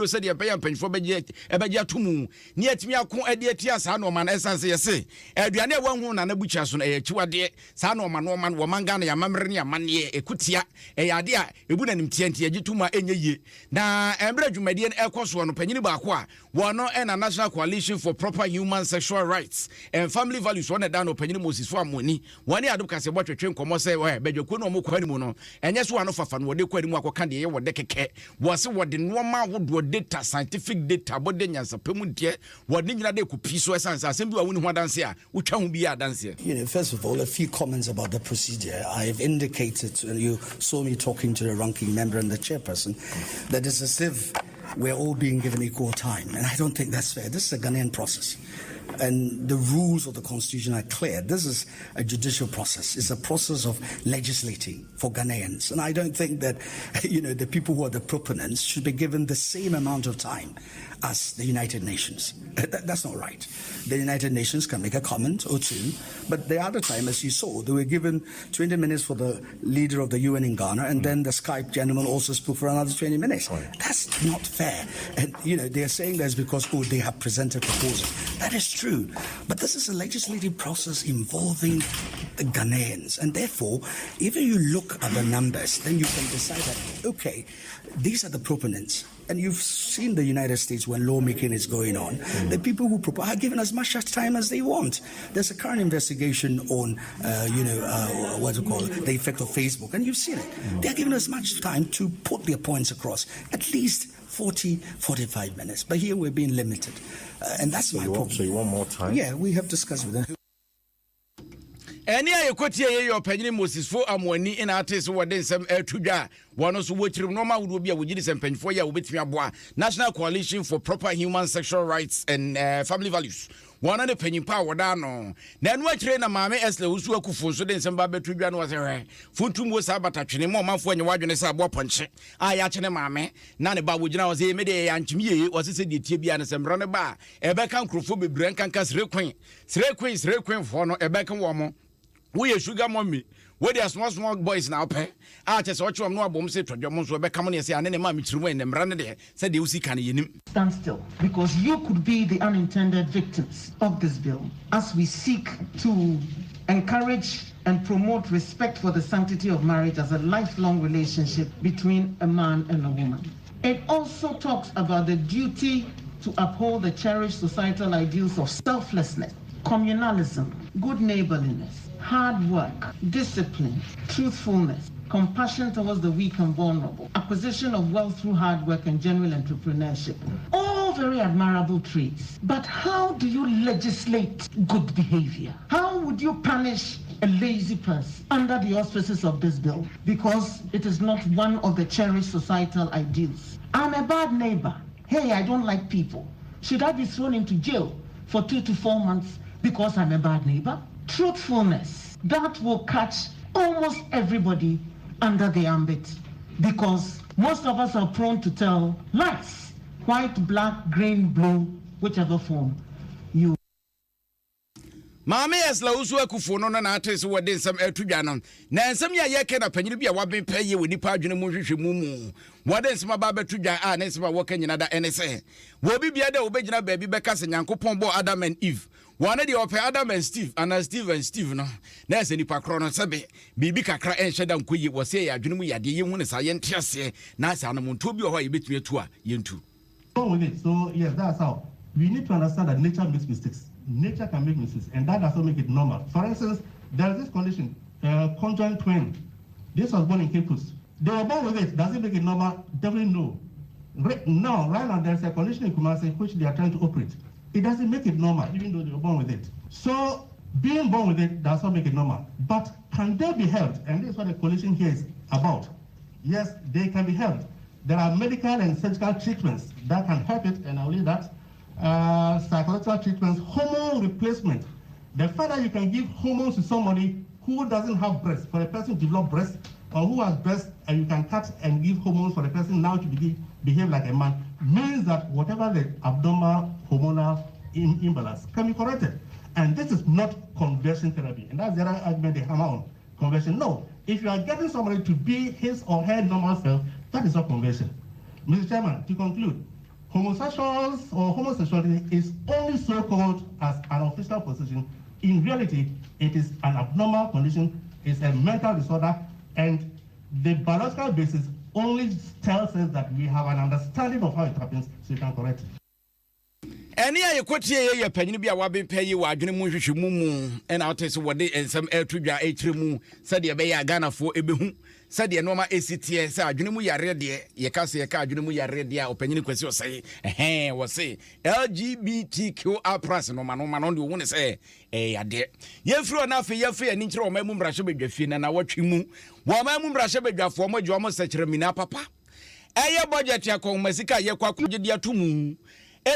sɛdeɛ ɛbɛyɛ mpanyinfoɔ ɛbɛgye ato mu ne atumi ako adi atia saa no ma no ɛsan sɛ yɛse aduane a wɔahu na nabukyia so no ɛyɛ akyiwadeɛ saa no ma no wɔmanga no yɛamammerɛ ne yɛamanneɛ ɛkutia ɛyɛ ade a ɛbu na nimtiɛ nti yɛgye to mu a ɛnyɛ yie na ɛmmerɛ dwumadie no ɛkɔ soɔ no panyini baako a wɔno ɛna National Coalition for Proper Human Sexual Rights and Family Values wɔne da no panyini Moses fo amoni wɔne adom kasɛbɔ twetwe nkɔmmɔ sɛ bɛdwakuo no ɔmo kɔ animu no ɛnyɛ so ano fafa no wɔde kɔ animu akɔka deɛ ɛyɛ wɔde kɛkɛ wɔse wɔde nnoɔma ahodoɔ data scientific data bɔde nyansapɛ mu deɛ wɔde nyina de kɔpii so ɛsan sɛ asɛm bi wa wone ho adanse a wotwa ho bi yɛ adanseɛ. First of all, a few comments about the procedure. I've indicated, you saw me talking to the ranking member and the chairperson, that it's as if we're all being given equal time, and I don't think that's fair. This is a Ghanaian process. and the rules of the Constitution are clear. This is a judicial process. It's a process of legislating for Ghanaians. And I don't think that, the people who are the proponents should be given the same amount of time as the United Nations. That's not right. The United Nations can make a comment or two, but the other time, as you saw, they were given 20 minutes for the leader of the UN in Ghana, and then the Skype gentleman also spoke for another 20 minutes. That's not fair. And, they're saying that's because, they have presented proposals. That is true. But this is a legislative process involving the Ghanaians. And therefore, if you look at the numbers, then you can decide that, okay, these are the proponents. And you've seen the United States when lawmaking is going on. The people who propose are given as much time as they want. There's a current investigation on, the effect of Facebook, and you've seen it. They're given as much time to put their points across, at least 40, 45 minutes. But here we're being limited. And that's my problem. So you want more time? Yeah, we have discussed with them. Any I quote your opinion, Moses for Amwani in artists who were then some air to jar. One also which normal would be a witness and pen for your with me National Coalition for Proper Human Sexual Rights and Family Values. One of the penny power down. Then what train a mamma as the Usuaku for so then some baby to Jan was a Funtum was sabataching more month when you wagon a sabo punch. I actually mamma, none about which I was a midday and to me was a city Tibian and some runner bar. A back and crew for be Brank and Cas Requin. Requin for no a back and warmer. We a sugar mommy. Where there are small boys now, pay. I just watch them no bomb say to your mums will become and say, and then mammy to win and run there. Said you see, can you stand still? Because you could be the unintended victims of this bill as we seek to encourage and promote respect for the sanctity of marriage as a lifelong relationship between a man and a woman. It also talks about the duty to uphold the cherished societal ideals of selflessness, communalism, good neighborliness, hard work, discipline, truthfulness, compassion towards the weak and vulnerable, acquisition of wealth through hard work and genuine entrepreneurship. All very admirable traits. But how do you legislate good behavior? How would you punish a lazy person under the auspices of this bill? Because it is not one of the cherished societal ideals. I'm a bad neighbor. Hey, I don't like people. Should I be thrown into jail for 2 to 4 months because I'm a bad neighbor? Truthfulness, that will catch almost everybody under the ambit, because most of us are prone to tell lies, white, black, green, blue, whichever form you. Mammy as la usu akufono na artists were then some air to Janon. Nan some ya can a penny be a wabbing pay you with the pagina mumu. What is my barber to Jan and it's my working in other NSA. Will be other obedient baby Beckas and Yanko Pombo Adam and Eve. One of the opera Adam and Steve, and Steve and Steve no. There's any pacron sabe. Bibi Kakra and Shadam Kui was say, I do know the young scientist say, Nasa and Montobi or you bit me a tour, you too. With it. So, yes, that's how. We need to understand that nature makes mistakes. Nature can make mistakes, and that doesn't make it normal. For instance, there is this condition, conjoined twin. This was born in Cape Coast. They were born with it. Does it make it normal? Definitely no. Right now, there's a condition in Kumasi which they are trying to operate. It doesn't make it normal, even though they were born with it. So, being born with it does not make it normal. But can they be helped? And this is what the coalition here is about. Yes, they can be helped. There are medical and surgical treatments that can help it, and I'll leave that. Psychological treatments, hormone replacement. The fact that you can give hormones to somebody who doesn't have breast, for a person to develop breast, or who has breast, and you can cut and give hormones for the person now to behave like a man, means that whatever the abnormal hormonal imbalance can be corrected. And this is not conversion therapy. And that's the other argument they hammer on. Conversion. No. If you are getting somebody to be his or her normal self, that is not conversion. Mr. Chairman, to conclude, homosexuals or homosexuality is only so called as an official position. In reality, it is an abnormal condition, it's a mental disorder, and the biological basis only tells us that we have an understanding of how it happens, so you can correct it. Any I quote here, penny be a wabbing pay you, I didn't move mumu, and I'll tell you what day and some air to your atrium, said the Bay Ghana for Ebehu. Said the normal ACTS, I do know you are ready. You can't say a car, you know you are ready. Opinion question say, was say LGBTQR plus no man on the one say, a dear. Ye through enough, ye free and intro, my mum brush with your fin and I watch you. While my mum brush with your former drama such a mina papa. Aya budget ya kong Messica, ye quack dia to moon.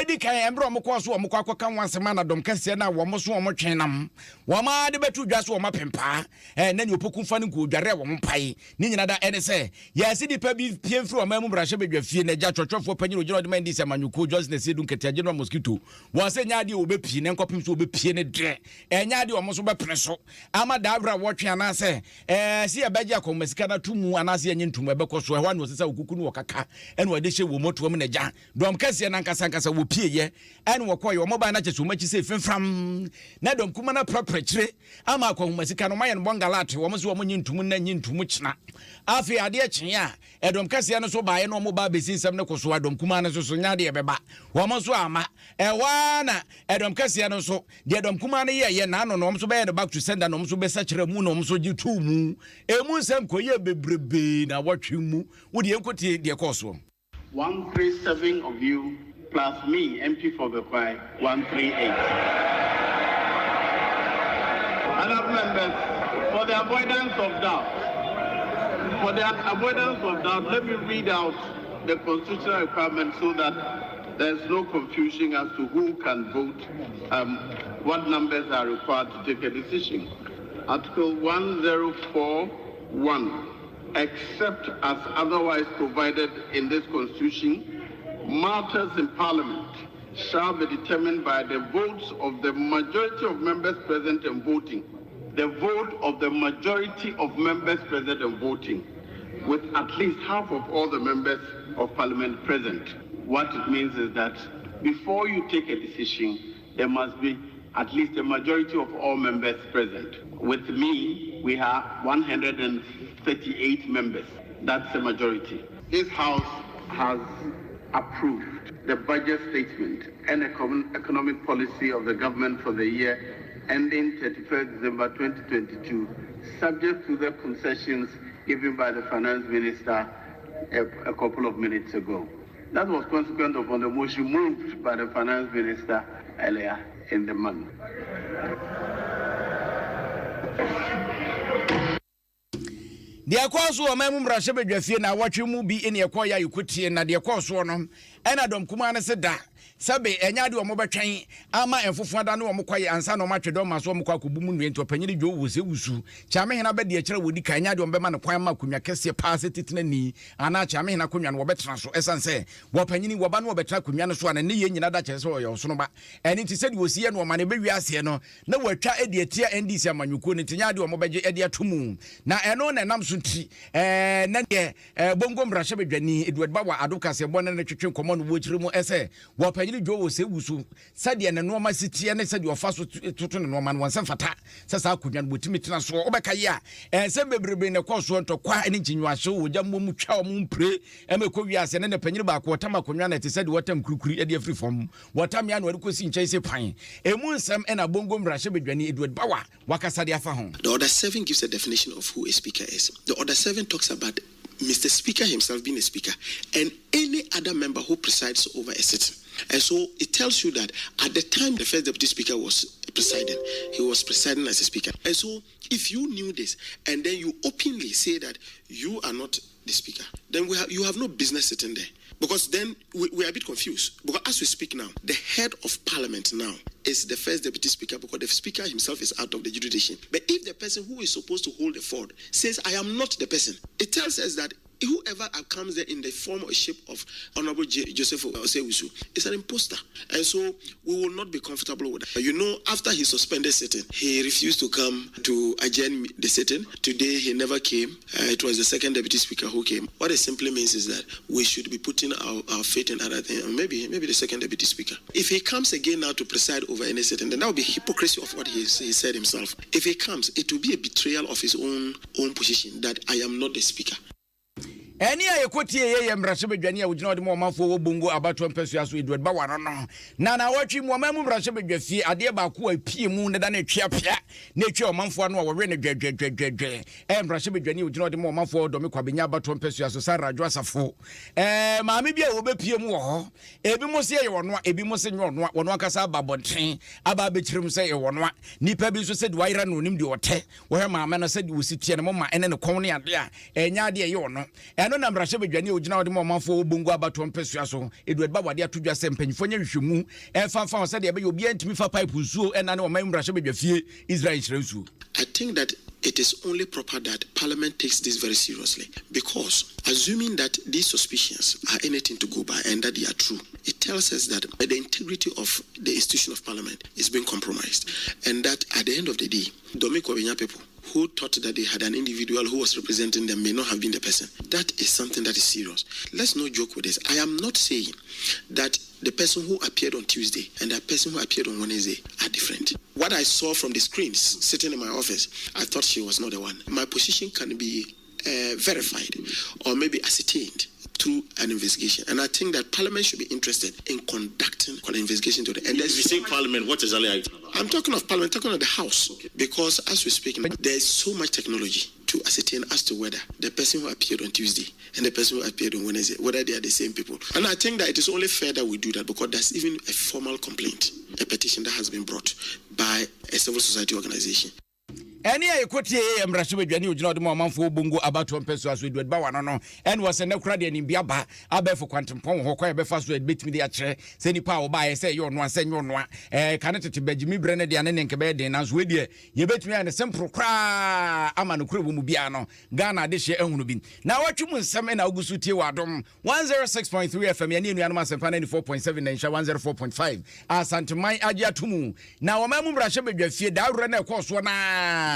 edi kan embro mo ko so mo kwa kan wansema na dom kase na wo mo so mo twenam wo ma de betu dwa so wo ma pempa na ni opoku fa ne ko dware wo mo pai ni nyina da ene se ya si di pa bi pie fru o ma mu brahye bedwa fie na ja twotwofo panyi ogino de man di se manyuko just na se dun kete general mosquito wo se nya de obepi ne nkopim so obepie ne dre nya de wo mo so bepene so ama da abra wo twe ana se si e beje akomasika na tumu ana se enye ntumu ebekoso e hwa no se sa okuku no wakaka ene wo de hye wo moto mu na ja dom kase na nkasa wo pie ye ene wo koye wo mo ba na cheso machi se fimfram na dom kuma na proprechire ama akomasika no maye no bongalate wo mo so wo nyi ntumu na nyi ntumu china afi ade kyen a edom kase no so baaye no mo ba besinsam ne koso adom kuma na so nya de beba wo mo so ama wana edom kase no so de edom kuma na ye na no mo so be back to sender no mo so be sachira mu no mo so gitu mu emu nsam koye bebrebe na watwe mu wo de enkotie de koso 137 of you plus me MP for the Kwai 138. Other members, for the avoidance of doubt, let me read out the constitutional requirement so that there's no confusion as to who can vote, what numbers are required to take a decision. Article 104(1), except as otherwise provided in this constitution, matters in Parliament shall be determined by the votes of the majority of members present and voting. The vote of the majority of members present and voting, with at least half of all the members of Parliament present. What it means is that before you take a decision, there must be at least a majority of all members present. With me, we have 138 members. That's a majority. This House has approved the budget statement and economic policy of the government for the year ending 31st December 2022, subject to the concessions given by the Finance Minister a couple of minutes ago. That was consequent upon the motion moved by the Finance Minister earlier in the month. De akoso o mamu mrahye bedwafie na watwe mu bi ene ekoya yikutie na de akoso no ena dom kuma na se da sabe enya de o mo betwen ama enfofo da ne o mo kwaye ansa no matwe do maso o mo kwa kobu mu nwe nto panyiri dwo wo se wusu chame hena be de akira wodi kan nya de o be ma ne kwan ma kunwa kese paase titina ni ana chame hena kunwa no wo betena so esanse wo panyini wo ba no wo betena kunwa no so ana ne ye nyina da kyerese wo yo so no ba eni ti se de wosie no ma ne be wiase no na watwa edi etia NDC amanyuko ne tinya de o mo beje edi atomu na eno na nam so nti na de bongo mrahye bedwani Edward Bawa adokase bo ne twetwe komo no wo kire mu ese wo panyini dwo wo se wusu sade ne no ma sitie ne sade ofa so toto ne no ma no wonse fata sasa akodwa no botimi tena so obeka ye a ense bebrebe ne koso ntokwa ene nkinwahye wo gya mo mu twa mo mpre emeko wiase ne panyini ba ko tama konwa na te sade wotam kurukuri ede afri fom wotam ya no wade kosi nkyai se pan emu nsam ena bongo mrahye bedwani Edward Bawa wakasa de afa ho. The order 7 gives a definition of who a speaker is. The order 7 talks about Mr. Speaker himself being a speaker and any other member who presides over a sitting. And so it tells you that at the time the first deputy speaker was presiding, he was presiding as a speaker. And so if you knew this and then you openly say that you are not the speaker, then you have no business sitting there. Because then we are a bit confused. Because as we speak now, the head of parliament now is the first deputy speaker because the speaker himself is out of the jurisdiction. But if the person who is supposed to hold the fort says, I am not the person, it tells us that whoever comes there in the form or shape of Honorable Joseph Osewusu is an imposter. And so we will not be comfortable with that. You know, after he suspended sitting, he refused to come to adjourn the sitting. Today, he never came. It was the second deputy speaker who came. What it simply means is that we should be putting our faith in other things. Maybe the second deputy speaker. If he comes again now to preside over any sitting, then that will be hypocrisy of what he said himself. If he comes, it will be a betrayal of his own position that I am not the speaker. Eni ayekotie ye mrahye bedwani a wogina ode mo manfo wo bongo abato mpesua so Edward Bawa no na watwi mo mamu mrahye bedwafie ade ba ko apie mu ne da na twiapia na twa manfo no wo we ne dwedwedwedwe mrahye bedwani wogina ode mo manfo do me kwabenya abato mpesua so Sara Adwo Asafo maame bia wo bepie mu wo ho ebi mo se ye wono ebi mo se nyono wono akasa babonten aba bechirim se ye wono nipa bi so se de waira no nim de wote wo he maame no se de wositie ne mo ma ene ne kon ne ade a enya ade ye wono ɛno na mrahye bedwane ogina wode momamfo obongu abato mpesua so Edward Bawade atodwa se mpanyifo nya hwehwemu ɛfanfa wo sɛ de ɛbɛyɛ obi antimi fa pipe nsuo ɛna ne ɔman mrahye bedwafie Israel nhyerɛnsuo. I think that it is only proper that Parliament takes this very seriously, because assuming that these suspicions are anything to go by and that they are true, it tells us that the integrity of the institution of Parliament is being compromised, and that at the end of the day, Dominic people who thought that they had an individual who was representing them may not have been the person. That is something that is serious. Let's not joke with this. I am not saying that the person who appeared on Tuesday and the person who appeared on Wednesday are different. What I saw from the screens sitting in my office, I thought she was not the one. My position can be verified or maybe ascertained through an investigation, and I think that Parliament should be interested in conducting an investigation to the end. If you say Parliament, what exactly are you talking about? I'm talking of Parliament, talking of the House, because as we're speaking, there's so much technology to ascertain as to whether the person who appeared on Tuesday and the person who appeared on Wednesday, whether they are the same people. And I think that it is only fair that we do that, because there's even a formal complaint, a petition that has been brought by a civil society organization. Any equity mrahye bedwane ogina wode momamfo obongu abato mpesua so Edward Bawade no and was ne kura de nim biaba abefo kwantempon ho kwa befa so betimi de akere se nipa wo ba ye se yo no anse nyo no kan tete bagimi bre ne de ane ne nke be de na so we de ye betimi ane sempro kra ama no kura bo mu bia no Ghana de hye ehunu bi na watwum nsem na ogusu tie wadom 106.3 FM ya ne nuanom asempa 94.7 na insha 104.5 asanteman agye atumu na wo mamu mrahye bedwafie da awre na ekoso na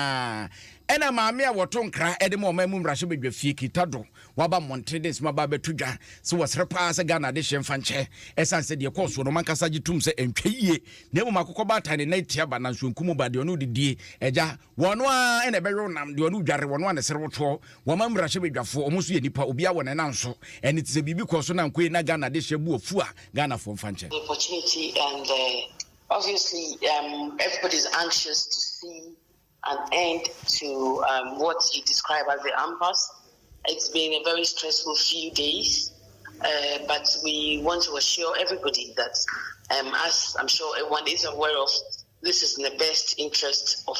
ena maame a woto nkra ede mo mamu mrahye bedwafie kitado waba monte des maba betudwa so wasrepa se Ghana de hye mfanche esanse de ekoso no mankasa gitum se entweyie na emu makokọ batane na itia ba na nsunkumu ba de ono didie eja wono a ena bewe nam de ono dware wono a ne sere woto wama mrahye bedwafo omuso ye nipa obi a wona nanso ene tse bibi koso na nkwe na Ghana de hye bu ofu a Ghana fo mfanche. Opportunity and obviously everybody is anxious to see an end to what you describe as the impasse. It's been a very stressful few days, but we want to assure everybody that, as I'm sure everyone is aware of, this is in the best interest of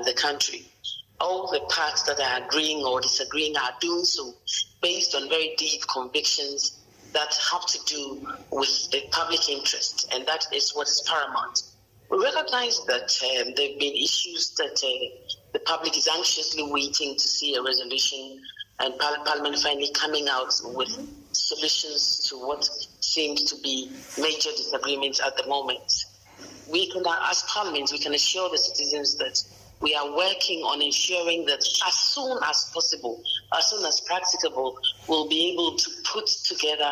the country. All the parts that are agreeing or disagreeing are doing so based on very deep convictions that have to do with the public interest, and that is what is paramount. We recognize that there have been issues that the public is anxiously waiting to see a resolution, and Parliament finally coming out with solutions to what seems to be major disagreements at the moment. We can, as Parliament, we can assure the citizens that we are working on ensuring that as soon as possible, as soon as practicable, we'll be able to put together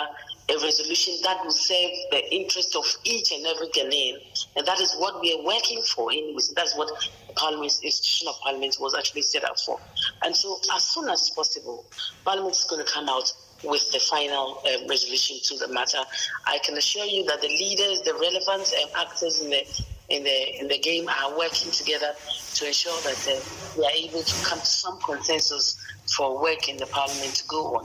a resolution that will serve the interest of each and every Ghanaian. And that is what we are working for. That's what the Parliament, institution of Parliament was actually set up for. And so as soon as possible, Parliament is going to come out with the final resolution to the matter. I can assure you that the leaders, the relevant actors in the game are working together to ensure that we are able to come to some consensus for work in the Parliament to go on.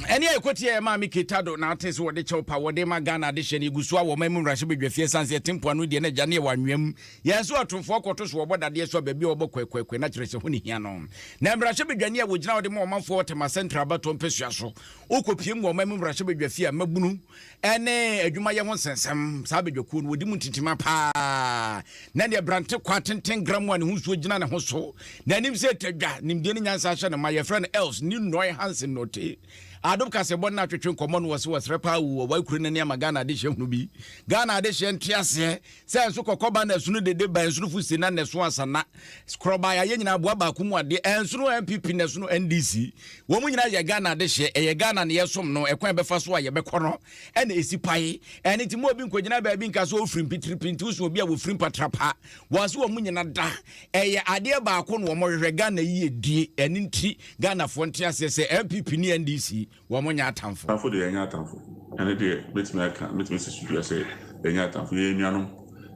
Any equity mami kitado na atese wode chopa wode ma Ghana de hye ne gusu a wo mamu mrahye bedwafie sanse tempo anu de na gane wa nwam yeso atomfo akoto so obodade so baabi obokwekwe na kyerese ho ne hia no na mrahye bedwane a wogina wode ma omanfo tema central bato mpesua so okopiem wo mamu mrahye bedwafie a mabunu ene adwuma ye ho sensem sa bedwaku no wodi mu tintima pa na ne brante kwatenten gram wa ne ho so gina ne ho so na nim se tadwa nimde ne nyansa hye ne ma ye friend else ni noy hansen note Adom kasebon na twetwe nkomo no wose repa wu wa kuru ne ma Ghana de hye hunu bi Ghana de hye ntiase se enso kokoba na sunu dede ba enso fusi na ne so asana skroba ya nyina aboa ba ku mu ade enso MPP ne so NDC wo mu nyina ye Ghana de hye ye Ghana ne yesom no ekwan befa so a ye bekono ena esipai eni ti mo obi nkogina ba bi nka so ofrim pitri so obi a wo frim patrapa wo so wo mu nyina da ye ade ba ko no wo mo hwehwe Ghana yi die eni nti Ghana fo ntiase se MPP ni NDC womonya atamfo atamfo de yenya atamfo ene de betimi aka betimi sisudu ase yenya atamfo ye nuanom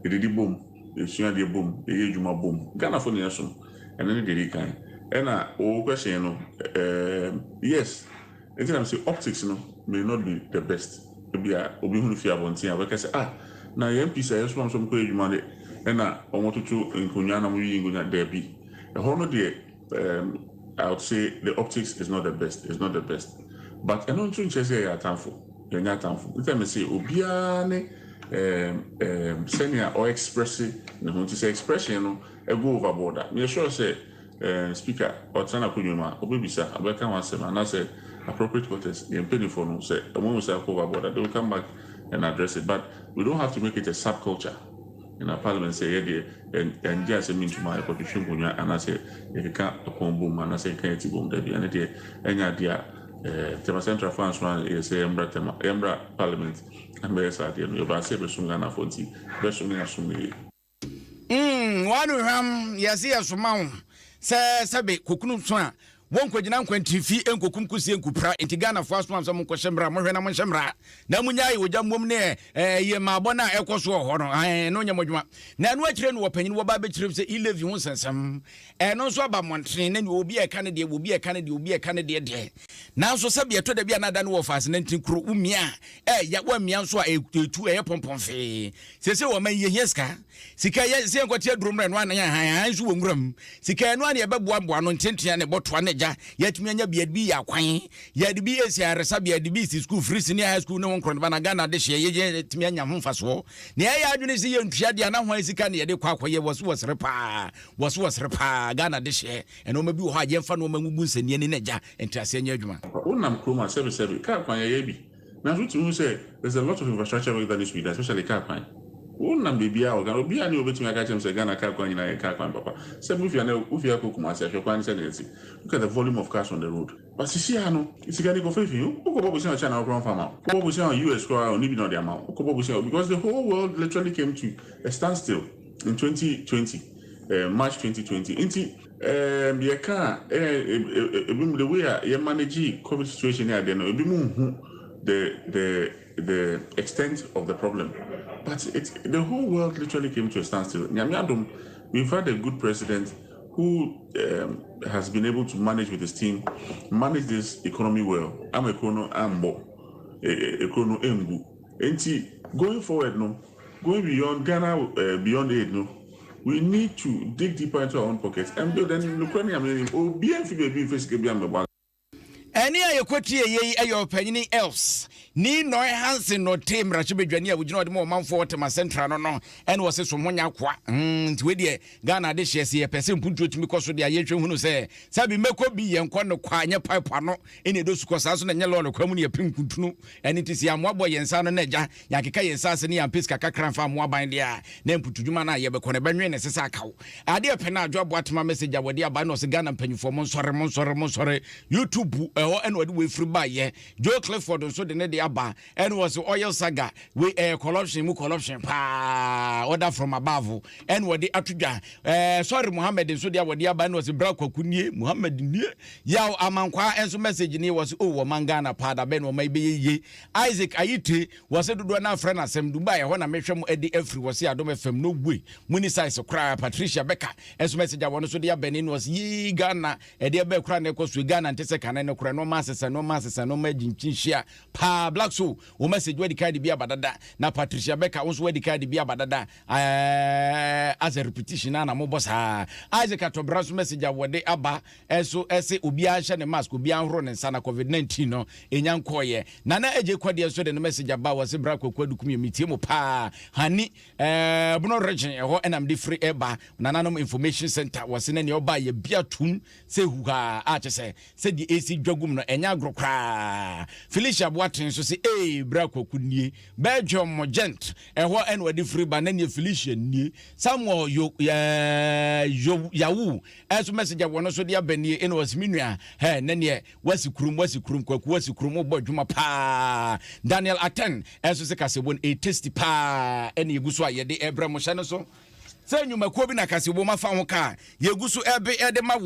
edidi bom esua de bom ye edwuma bom Ghana fo ne yeso ene ne de kan ena o question no yes enti am say optics no may not be the best bia obi hunu fi abontin a we ka say na ye MPC yeso am so ko edwuma de ena omototo nkonya na mo yi ngonya da bi e ho no de I would say the optics is not the best. It's not the best. But I don't think say you're thankful. You're not thankful. Let me say, Obiane, senior or expressing, no, to say expression, no, go overboard. Me sure say, speaker or Tana Kunuma, Obibisa, Abeka Wasema, and I say appropriate quarters, the penny for no say, a woman say overboard. They will come back and address it. But we don't have to make it a subculture. In our parliament say and just mean to my politician and I say you can't boom and I say can't boom that and it any idea Tema Central France one is a Embra Parliament and there's idea you ba say besungana fonti besungana sumi wanu ham yasi asuma se kokunu so a won kwagina nkwantifi enkokum kusie nkupra intigana fo aso amso monkoshemra mohwe na monshemra na munyai wogya mom ne ye mabona ekoso ho no no nyamodwuma na no akire no wopanyin wo ba be kire se 11 ho sensem no so aba montre na obi e ka ne de obi e ka ne de obi e ka ne de na so se be to da bia na da no wo fase na ntinkro umia ya wa mia so a etu pompomfe se wo man ye hieska sika ye se enkwati adurumre no anan han so wo nguram sika no an ye beboa no ntentua ne botoa ne yet me anya bi ya kwan ya de bi esi aresa bi de bi school free senior high school no won kron bana Ghana de hye ye timi anya ho mfaso ne ya adwene si ye ntua de na ho asika ne ye de kwakoye woso wosre pa Ghana de hye eno ma bi wo ha ye mfa no mangugu nsanie ne naja entiase anya adwuma wonam kroma service ka kwan ye bi na so tu say there's a lot of infrastructure work that needs to be done, especially ka kwan wonam bibia o Ghana obi ani obetumi aka chem say Ghana ka kwan nyina ye ka kwan papa say if you are kokuma say kwan say na look at the volume of cars on the road. But you see, it's a go for you. China or farmer. US or maybe not the amount. Because the whole world literally came to a standstill in 2020, March 2020. The way you manage COVID situation here, the extent of the problem. But the whole world literally came to a standstill. Adom, we've had a good president who has been able to manage with his team, manage this economy well. I'm econo embu. And going forward, going beyond Ghana, beyond aid, we need to dig deeper into our own pockets and build an Ukrainian. Any ayokoti ye ayo panyin else ni no Hansen no team rachibedwane a wugina mo manfo tema central no and was so monya kwa nti de Ghana de hye se pese mpuntu otimi koso de ayetwe hunu se sabi meko bi ye nkɔ no kwa anye pipe no ene do suko sa so na nye lo no kwa mu ne pinkutunu ene ti si amoabo ye nsa no na gya yakeka ye nsa se ne yampeska kakran fa moaban de a na mputudwuma na ye be kɔ ne benwe ne sesa akaw ade pena adwo atema message awode aba no se Ghana mpanyufo mo nsɔre YouTube and what we free by ye Joe Clifford so the ne aba and was oil saga we corruption pa order from above and what the atuja sorry Muhammad so dia wodi aba was bra kwakunie Muhammad nie yaw amankwa enso message ni was wo mangana pada ben wo mai be ye Isaac Ayite was do na friend asem Dubai ho na mehwem edi afri was Adom FM no gwe muni size kra Patricia Becker enso message awon so dia benin was yi Ghana edi be kra na ekoso Ghana ntese kana ne kra no masesa no majinchia pa black so o message we di card bi abadada na Patricia Becker also we di card bi abadada as a repetition na mo boss ha Isaac Atobra so message awode aba eso ese obi a hye ne mask obi anhoro ne nsa na COVID-19 no enyankoye na eje kwade so de message aba was bra kwakwadu kum yemitie mo pa hani Bono region ho enam di free eba nananom information center was ne ne oba ye biatum se huha a chese se di AC dwagum no enya agrokra Felicia Boatin so se bra kwakunie Belgium Mogent ho en wadi free ba na ne Felicia nie Samuel yawu eso message wono so dia banie en was minua na ne wasikurum kwaku wasikurum obodwuma pa Daniel Aten eso se kasebon a tasty pa en yeguso ayede ebra mo hye no so se nyuma ko bi na kasebo mafa ho ka yeguso ebe ede ma